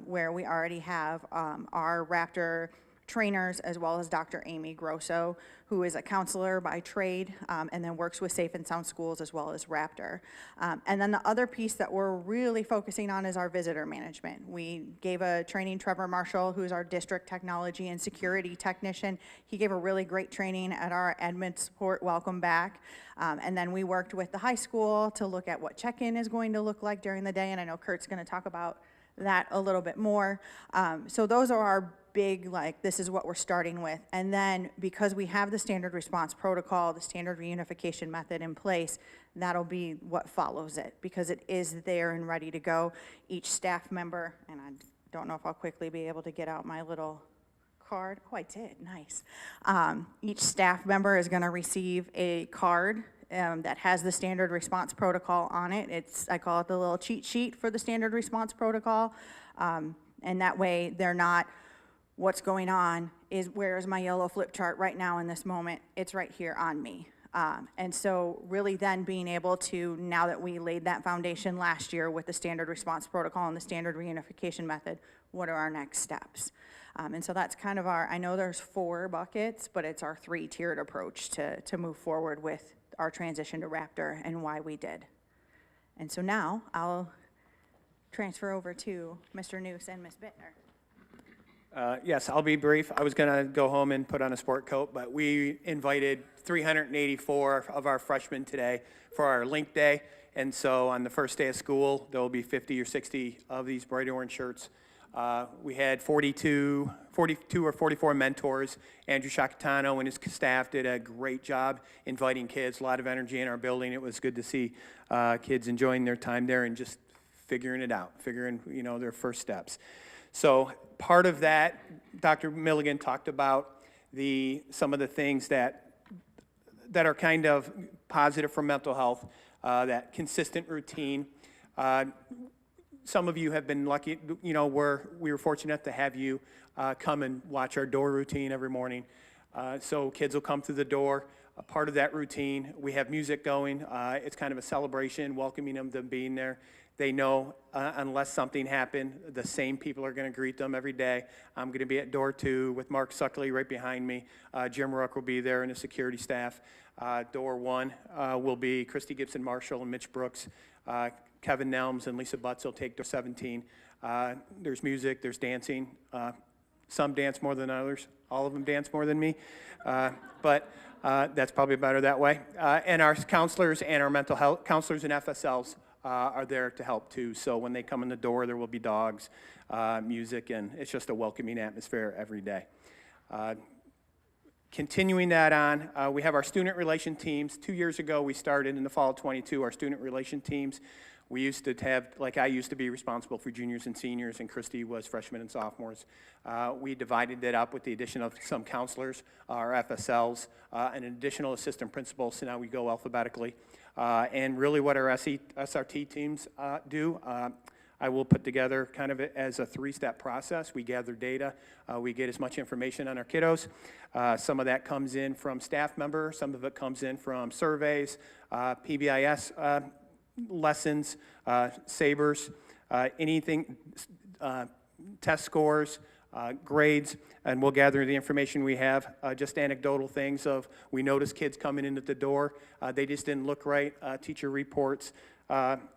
[SPEAKER 13] where we already have our Raptor trainers, as well as Dr. Amy Grosso, who is a counselor by trade, and then works with Safe and Sound Schools as well as Raptor. And then the other piece that we're really focusing on is our visitor management. We gave a training, Trevor Marshall, who's our district technology and security technician. He gave a really great training at our admin support welcome back. And then we worked with the high school to look at what check-in is going to look like during the day, and I know Kurt's gonna talk about that a little bit more. So those are our big, like, this is what we're starting with. And then because we have the standard response protocol, the standard reunification method in place, that'll be what follows it, because it is there and ready to go. Each staff member, and I don't know if I'll quickly be able to get out my little card. Oh, I did, nice. Each staff member is gonna receive a card that has the standard response protocol on it. I call it the little cheat sheet for the standard response protocol. And that way they're not, what's going on is, where's my yellow flip chart right now in this moment? It's right here on me. And so really then being able to, now that we laid that foundation last year with the standard response protocol and the standard reunification method, what are our next steps? And so that's kind of I know there's 4 buckets, but it's our 3-tiered approach to move forward with our transition to Raptor and why we did. And so now I'll transfer over to Mr. Noose and Ms. Bittner.
[SPEAKER 14] Yes, I'll be brief. I was going to go home and put on a sport coat, but we invited 384 of our freshmen today for our Link Day. And so on the first day of school, there will be 50 or 60 of these bright orange shirts. We had 42 or 44 mentors. Andrew Shakatano and his staff did a great job inviting kids, a lot of energy in our building. It was good to see kids enjoying their time there and just figuring it out, figuring, their first steps. So part of that, Dr. Milligan talked about some of the things that are kind of positive for mental health, that consistent routine. Some of you have been lucky, we were fortunate to have you come and watch our door routine every morning. So kids will come through the door. A part of that routine, we have music going. It's kind of a celebration, welcoming them being there. They know unless something happened, the same people are going to greet them every day. I'm going to be at door 2 with Mark Suckley right behind me. Jim Rook will be there and the security staff. Door 1 will be Christy Gibson Marshall and Mitch Brooks. Kevin Nelms and Lisa Butts will take door 17. There's music, there's dancing. Some dance more than others. All of them dance more than me. But that's probably better that way. And our counselors and our mental health counselors and FSLs are there to help too. So when they come in the door, there will be dogs, music, and it's just a welcoming atmosphere every day. Continuing that on, we have our student relation teams. 2 years ago, we started in the fall of 22, our student relation teams. We used to have, I used to be responsible for juniors and seniors, and Christy was freshmen and sophomores. We divided it up with the addition of some counselors, our FSLs, and an additional assistant principal, so now we go alphabetically. And really what our SRT teams do, I will put together kind of as a 3-step process. We gather data, we get as much information on our kiddos. Some of that comes in from staff members, some of it comes in from surveys, PBIS lessons, SABRs, anything, test scores, grades, and we'll gather the information we have, just anecdotal things of we notice kids coming in at the door, they just didn't look right, teacher reports,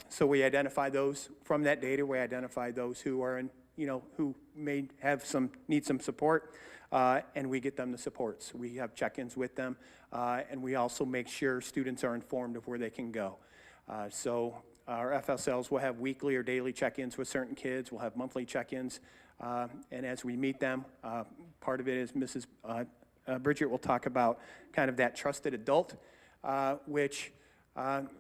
[SPEAKER 14] so we identify those from that data. We identify those who are in, who may have need some support, and we get them the supports. We have check-ins with them, and we also make sure students are informed of where they can go. So our FSLs will have weekly or daily check-ins with certain kids. We'll have monthly check-ins, and as we meet them, part of it is Mrs. Bridget will talk about kind of that trusted adult, which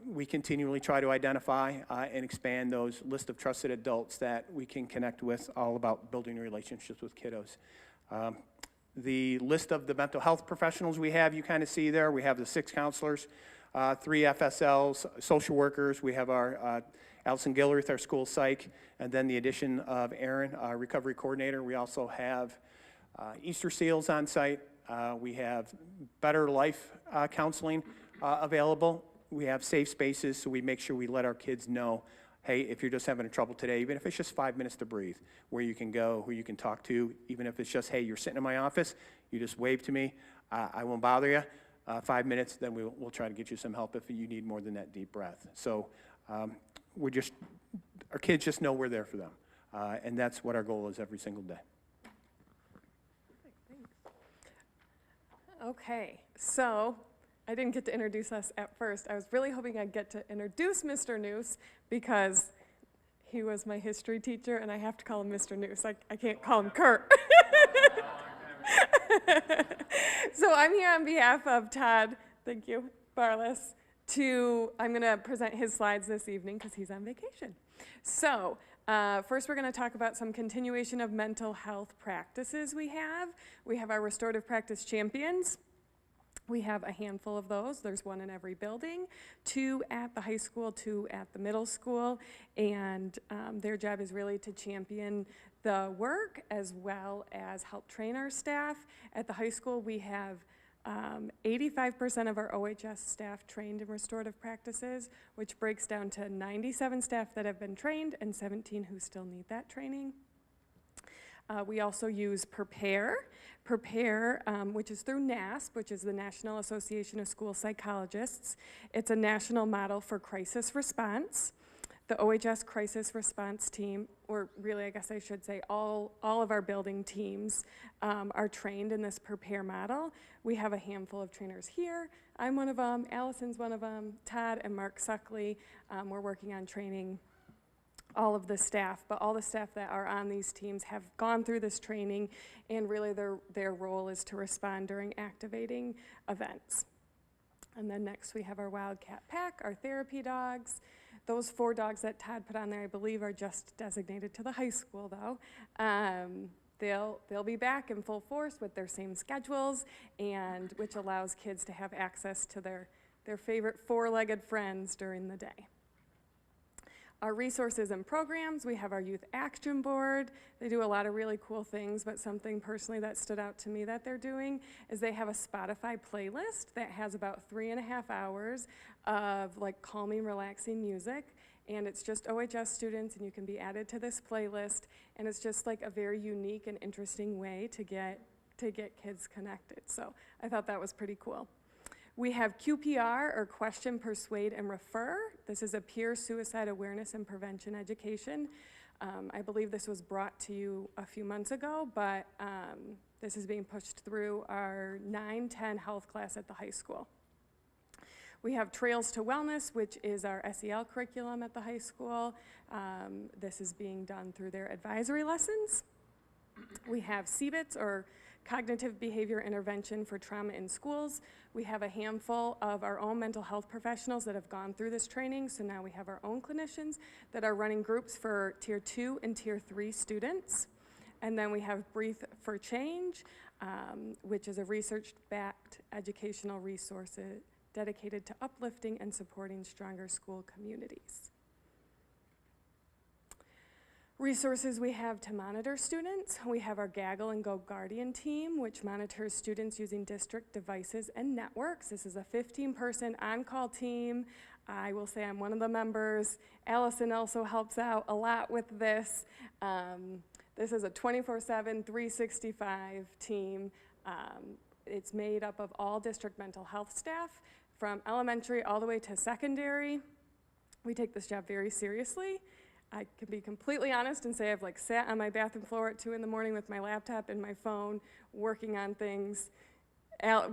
[SPEAKER 14] we continually try to identify and expand those list of trusted adults that we can connect with, all about building relationships with kiddos. The list of the mental health professionals we have, you kind of see there. We have the 6 counselors, 3 FSLs, social workers. We have our Allison Gilruth, our school psych, and then the addition of Aaron, our recovery coordinator. We also have Easter Seals on site. We have Better Life counseling available. We have safe spaces, so we make sure we let our kids know, hey, if you're just having trouble today, even if it's just 5 minutes to breathe, where you can go, who you can talk to, even if it's just, hey, you're sitting in my office, you just wave to me, I won't bother you. 5 minutes, then we'll try to get you some help if you need more than that deep breath. So our kids just know we're there for them. And that's what our goal is every single day.
[SPEAKER 15] Okay, so I didn't get to introduce us at first. I was really hoping I'd get to introduce Mr. Noose because he was my history teacher and I have to call him Mr. Noose. I can't call him Kurt. So I'm here on behalf of Todd, thank you, Barless, I'm going to present his slides this evening because he's on vacation. So first we're going to talk about some continuation of mental health practices we have. We have our restorative practice champions. We have a handful of those. There's 1 in every building, 2 at the high school, 2 at the middle school, and their job is really to champion the work as well as help train our staff. At the high school, we have 85% of our OHS staff trained in restorative practices, which breaks down to 97 staff that have been trained and 17 who still need that training. We also use Prepare, which is through NASP, which is the National Association of School Psychologists. It's a national model for crisis response. The OHS crisis response team, or really I guess I should say all of our building teams are trained in this Prepare model. We have a handful of trainers here. I'm one of them, Allison's one of them, Todd and Mark Suckley. We're working on training all of the staff, but all the staff that are on these teams have gone through this training, and really their role is to respond during activating events. And then next we have our Wildcat Pack, our therapy dogs. Those 4 dogs that Todd put on there, I believe, are just designated to the high school, though. They'll be back in full force with their same schedules, and which allows kids to have access to their favorite 4-legged friends during the day. Our resources and programs, we have our Youth Action Board. They do a lot of really cool things, but something personally that stood out to me that they're doing is they have a Spotify playlist that has about 3.5 hours of like calming, relaxing music. And it's just OHS students, and you can be added to this playlist. And it's just like a very unique and interesting way to get kids connected. So I thought that was pretty cool. We have QPR, or Question, Persuade, and Refer. This is a peer suicide awareness and prevention education. I believe this was brought to you a few months ago, but this is being pushed through our 9-10 health class at the high school. We have Trails to Wellness, which is our SEL curriculum at the high school. This is being done through their advisory lessons. We have CBITS, or Cognitive Behavior Intervention for Trauma in Schools. We have a handful of our own mental health professionals that have gone through this training, so now we have our own clinicians that are running groups for Tier 2 and Tier 3 students. And then we have Breathe for Change, which is a research-backed educational resource dedicated to uplifting and supporting stronger school communities. Resources we have to monitor students. We have our Gaggle and Go Guardian team, which monitors students using district devices and networks. This is a 15-person on-call team. I will say I'm one of the members. Allison also helps out a lot with this. This is a 24/7, 365 team. It's made up of all district mental health staff, from elementary all the way to secondary. We take this job very seriously. I can be completely honest and say I've sat on my bathroom floor at 2 in the morning with my laptop and my phone working on things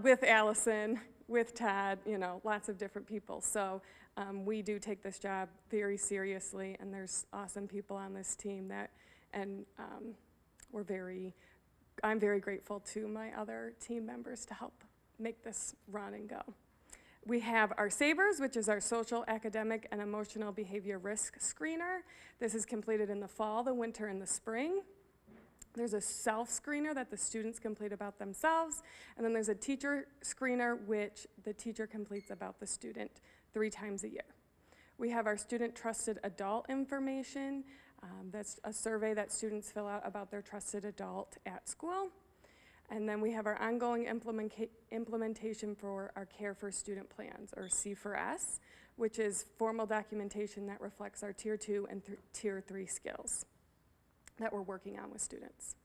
[SPEAKER 15] with Allison, with Todd, lots of different people. So we do take this job very seriously, and there's awesome people on this team I'm very grateful to my other team members to help make this run and go. We have our SABRS, which is our Social, Academic, and Emotional Behavior Risk Screener. This is completed in the fall, the winter, and the spring. There's a self-screener that the students complete about themselves, and then there's a teacher screener which the teacher completes about the student 3 times a year. We have our student trusted adult information. That's a survey that students fill out about their trusted adult at school. And then we have our ongoing implementation for our Care for Student plans, or C4S, which is formal documentation that reflects our Tier 2 and Tier 3 skills that we're working on with students.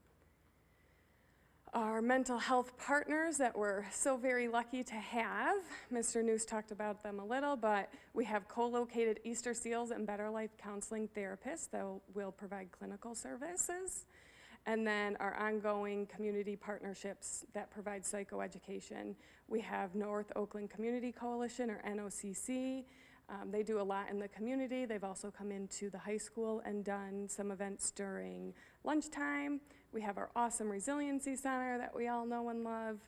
[SPEAKER 15] Our mental health partners that we're so very lucky to have, Mr. Noose talked about them a little, but we have co-located Easter Seals and Better Life Counseling therapists that will provide clinical services. And then our ongoing community partnerships that provide psychoeducation. We have North Oakland Community Coalition, or NOCC. They do a lot in the community. They've also come into the high school and done some events during lunchtime. We have our awesome Resiliency Center that we all know and love,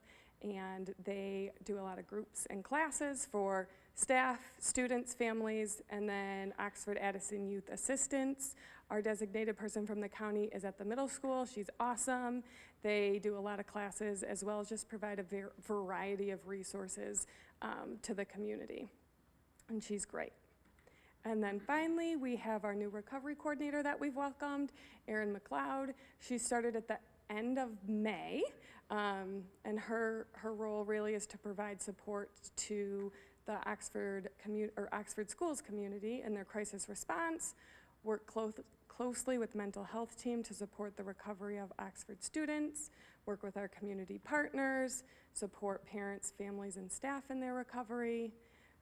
[SPEAKER 15] and they do a lot of groups and classes for staff, students, families, and then Oxford Addison Youth Assistance. Our designated person from the county is at the middle school. She's awesome. They do a lot of classes as well as just provide a variety of resources to the community. And she's great. And then finally, we have our new recovery coordinator that we've welcomed, Erin McLeod. She started at the end of May, and her role really is to provide support to the Oxford Schools community in their crisis response, work closely with mental health team to support the recovery of Oxford students, work with our community partners, support parents, families, and staff in their recovery,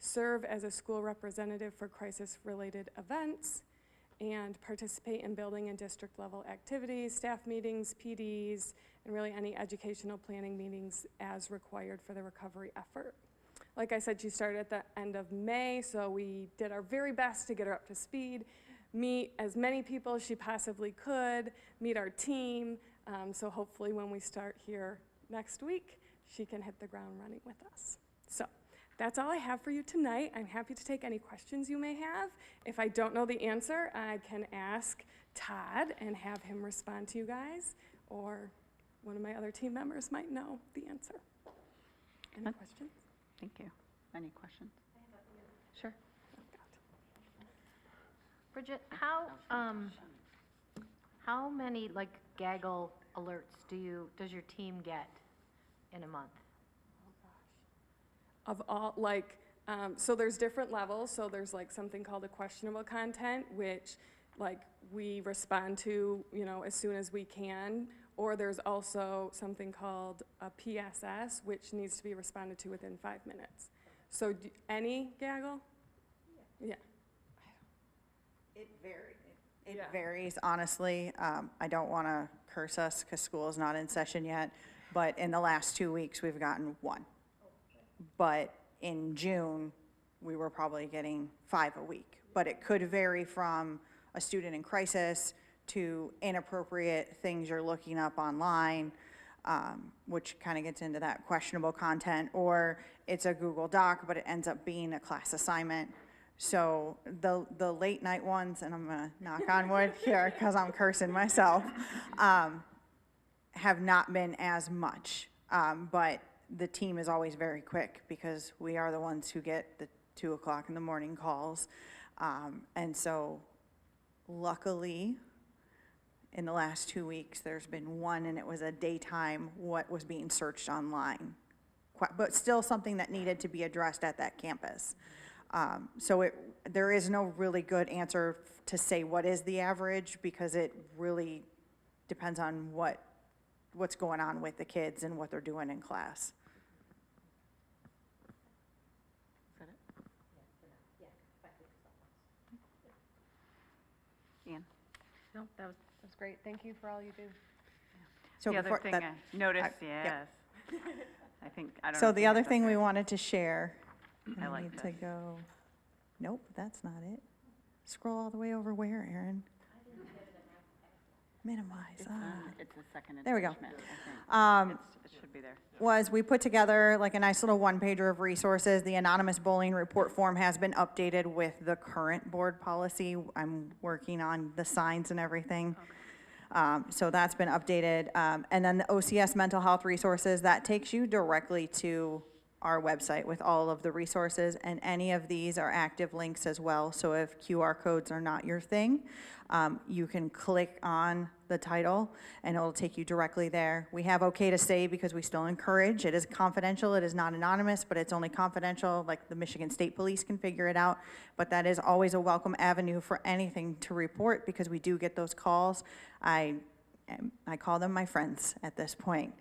[SPEAKER 15] serve as a school representative for crisis-related events, and participate in building and district-level activities, staff meetings, PDs, and really any educational planning meetings as required for the recovery effort. Like I said, she started at the end of May, so we did our very best to get her up to speed, meet as many people as she possibly could, meet our team, so hopefully when we start here next week, she can hit the ground running with us. So that's all I have for you tonight. I'm happy to take any questions you may have. If I don't know the answer, I can ask Todd and have him respond to you guys, or one of my other team members might know the answer. Any questions?
[SPEAKER 1] Thank you. Any questions? Sure.
[SPEAKER 6] Bridget, how many like gaggle alerts does your team get in a month?
[SPEAKER 15] Of all, like, so there's different levels. So there's like something called a questionable content, which like we respond to, as soon as we can. Or there's also something called a PSS, which needs to be responded to within 5 minutes. So any gaggle? Yeah.
[SPEAKER 13] It varies. It varies, honestly. I don't want to curse us because school is not in session yet, but in the last 2 weeks, we've gotten 1. But in June, we were probably getting 5 a week. But it could vary from a student in crisis to inappropriate things you're looking up online, which kind of gets into that questionable content, or it's a Google Doc, but it ends up being a class assignment. So the late night ones, and I'm gonna knock on wood here because I'm cursing myself, have not been as much. But the team is always very quick because we are the ones who get the 2 o'clock in the morning calls. And so luckily, in the last 2 weeks, there's been 1, and it was a daytime what was being searched online, but still something that needed to be addressed at that campus. So there is no really good answer to say what is the average, because it really depends on what's going on with the kids and what they're doing in class.
[SPEAKER 1] Is that it? Ian?
[SPEAKER 3] No, that was great. Thank you for all you do.
[SPEAKER 13] So
[SPEAKER 1] The other
[SPEAKER 13] before
[SPEAKER 1] thing
[SPEAKER 13] that-
[SPEAKER 1] I noticed,
[SPEAKER 13] yep.
[SPEAKER 1] yes. I don't know
[SPEAKER 13] So
[SPEAKER 1] if
[SPEAKER 13] the
[SPEAKER 1] you
[SPEAKER 13] other
[SPEAKER 1] guys
[SPEAKER 13] thing
[SPEAKER 1] have
[SPEAKER 13] we
[SPEAKER 1] that.
[SPEAKER 13] wanted to share,
[SPEAKER 1] I
[SPEAKER 13] I
[SPEAKER 1] like
[SPEAKER 13] need to
[SPEAKER 1] this.
[SPEAKER 13] go, nope, that's not it. Scroll all the way over where, Erin? Minimize.
[SPEAKER 1] It's the second
[SPEAKER 13] There we go.
[SPEAKER 1] attachment, I think. It should be there.
[SPEAKER 13] Was we put together like a nice little one-pager of resources. The anonymous bullying report form has been updated with the current board policy. I'm working on the signs and everything. So that's been updated. And then the OCS mental health resources, that takes you directly to our website with all of the resources, and any of these are active links as well. So if QR codes are not your thing, you can click on the title and it'll take you directly there. We have okay to say because we still encourage. It is confidential, it is not anonymous, but it's only confidential, like the Michigan State Police can figure it out. But that is always a welcome avenue for anything to report, because we do get those calls. I call them my friends at this point,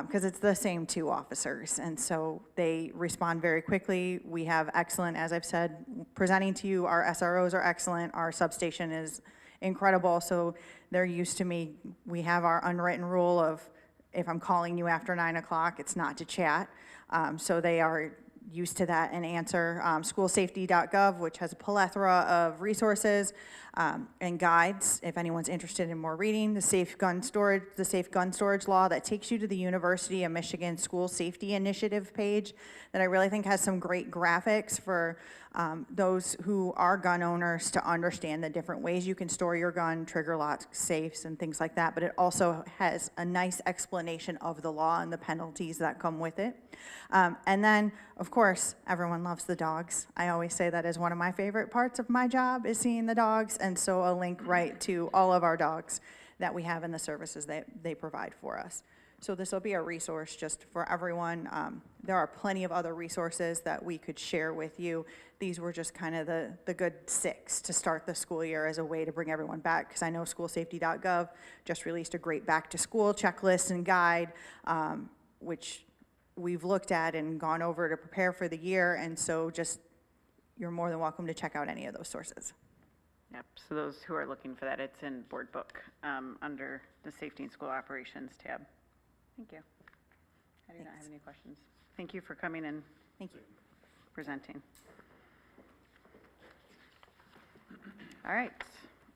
[SPEAKER 13] because it's the same two officers, and so they respond very quickly. We have excellent, as I've said, presenting to you, our SROs are excellent, our substation is incredible, so they're used to me. We have our unwritten rule of, if I'm calling you after 9 o'clock, it's not to chat, so they are used to that and answer. Schoolsafety.gov, which has a plethora of resources and guides if anyone's interested in more reading. The safe gun storage law that takes you to the University of Michigan School Safety Initiative page that I really think has some great graphics for those who are gun owners to understand the different ways you can store your gun, trigger locks, safes, and things like that. But it also has a nice explanation of the law and the penalties that come with it. And then, of course, everyone loves the dogs. I always say that is one of my favorite parts of my job, is seeing the dogs, and so a link right to all of our dogs that we have in the services that they provide for us. So this will be a resource just for everyone. There are plenty of other resources that we could share with you. These were just kind of the good 6 to start the school year as a way to bring everyone back, because I know schoolsafety.gov just released a great back-to-school checklist and guide, which we've looked at and gone over to prepare for the year, and so just, you're more than welcome to check out any of those sources.
[SPEAKER 1] Yep, so those who are looking for that, it's in Board Book, under the Safety and School Operations tab. Thank you. I do not have any questions. Thank you for coming and
[SPEAKER 13] Thank you.
[SPEAKER 1] presenting. All right,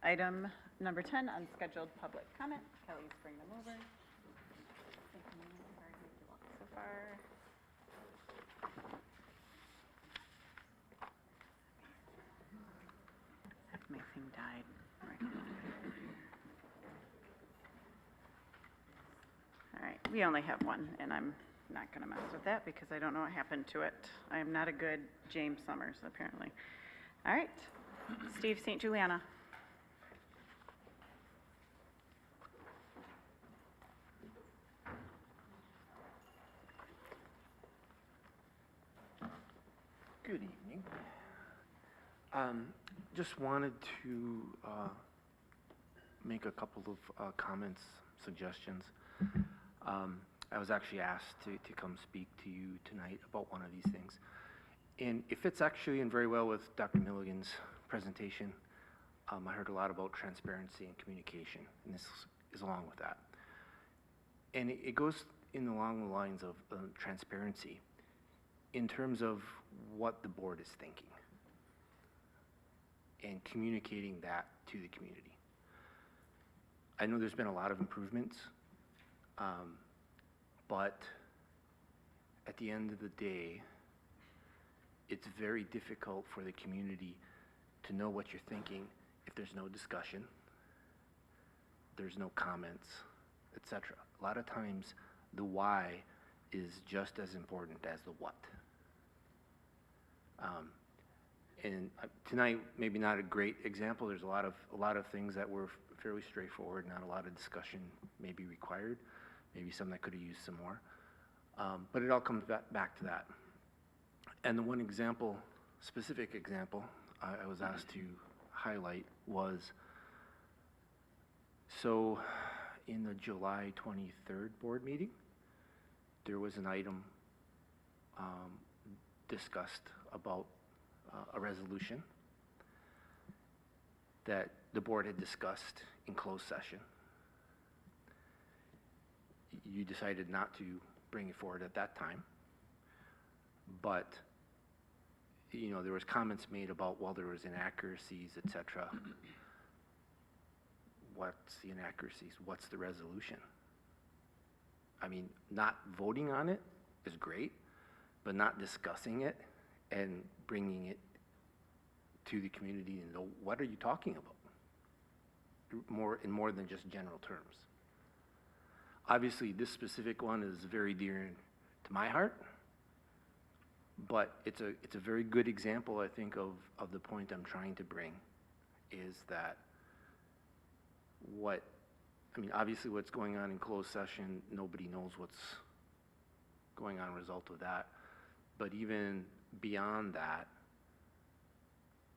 [SPEAKER 1] item number 10, unscheduled public comment. Kelly's bring them over. So far. My thing died. Right. All right, we only have one, and I'm not going to mess with that because I don't know what happened to it. I am not a good James Summers, apparently. All right, Steve St. Juliana.
[SPEAKER 16] Good evening. Just wanted to make a couple of comments, suggestions. I was actually asked to come speak to you tonight about one of these things. And it fits actually in very well with Dr. Milligan's presentation. I heard a lot about transparency and communication, and this is along with that. And it goes along the lines of transparency in terms of what the board is thinking and communicating that to the community. I know there's been a lot of improvements, but at the end of the day, it's very difficult for the community to know what you're thinking if there's no discussion, there's no comments, etc. A lot of times, the why is just as important as the what. And tonight, maybe not a great example. There's a lot of things that were fairly straightforward. Not a lot of discussion may be required. Maybe some that could have used some more. But it all comes back to that. And the one example, specific example, I was asked to highlight was, so in the July 23rd board meeting, there was an item discussed about a resolution that the board had discussed in closed session. You decided not to bring it forward at that time, but there was comments made about, well, there was inaccuracies, etc. What's the inaccuracies? What's the resolution? I mean, not voting on it is great, but not discussing it and bringing it to the community and know, what are you talking about? in more than just general terms. Obviously, this specific one is very dear to my heart, but it's a very good example, I think, of the point I'm trying to bring, is that obviously what's going on in closed session, nobody knows what's going on as a result of that. But even beyond that,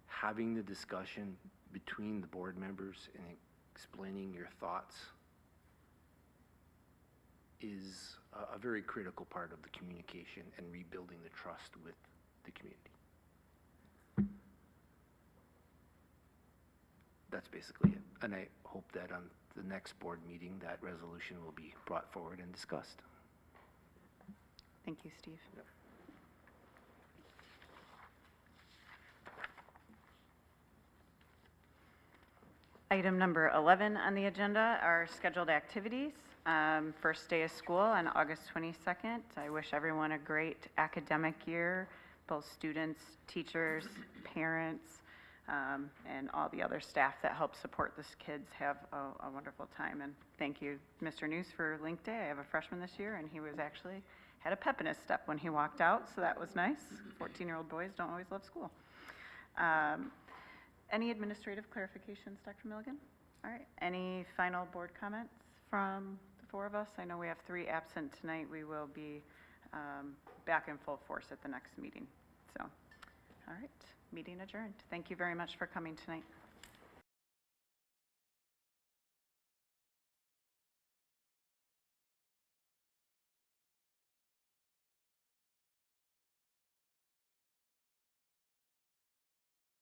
[SPEAKER 16] having the discussion between the board members and explaining your thoughts is a very critical part of the communication and rebuilding the trust with the community. That's basically it. And I hope that on the next board meeting, that resolution will be brought forward and discussed.
[SPEAKER 1] Thank you, Steve.
[SPEAKER 16] Yep.
[SPEAKER 1] Item number 11 on the agenda are scheduled activities. First day of school on August 22nd. I wish everyone a great academic year, both students, teachers, parents, and all the other staff that help support these kids have a wonderful time. And thank you, Mr. News, for Link Day. I have a freshman this year, and he was actually had a pep in his step when he walked out, so that was nice. 14-year-old boys don't always love school. Any administrative clarifications, Dr. Milligan? All right. Any final board comments from the four of us? I know we have 3 absent tonight. We will be back in full force at the next meeting. So, all right. Meeting adjourned. Thank you very much for coming tonight.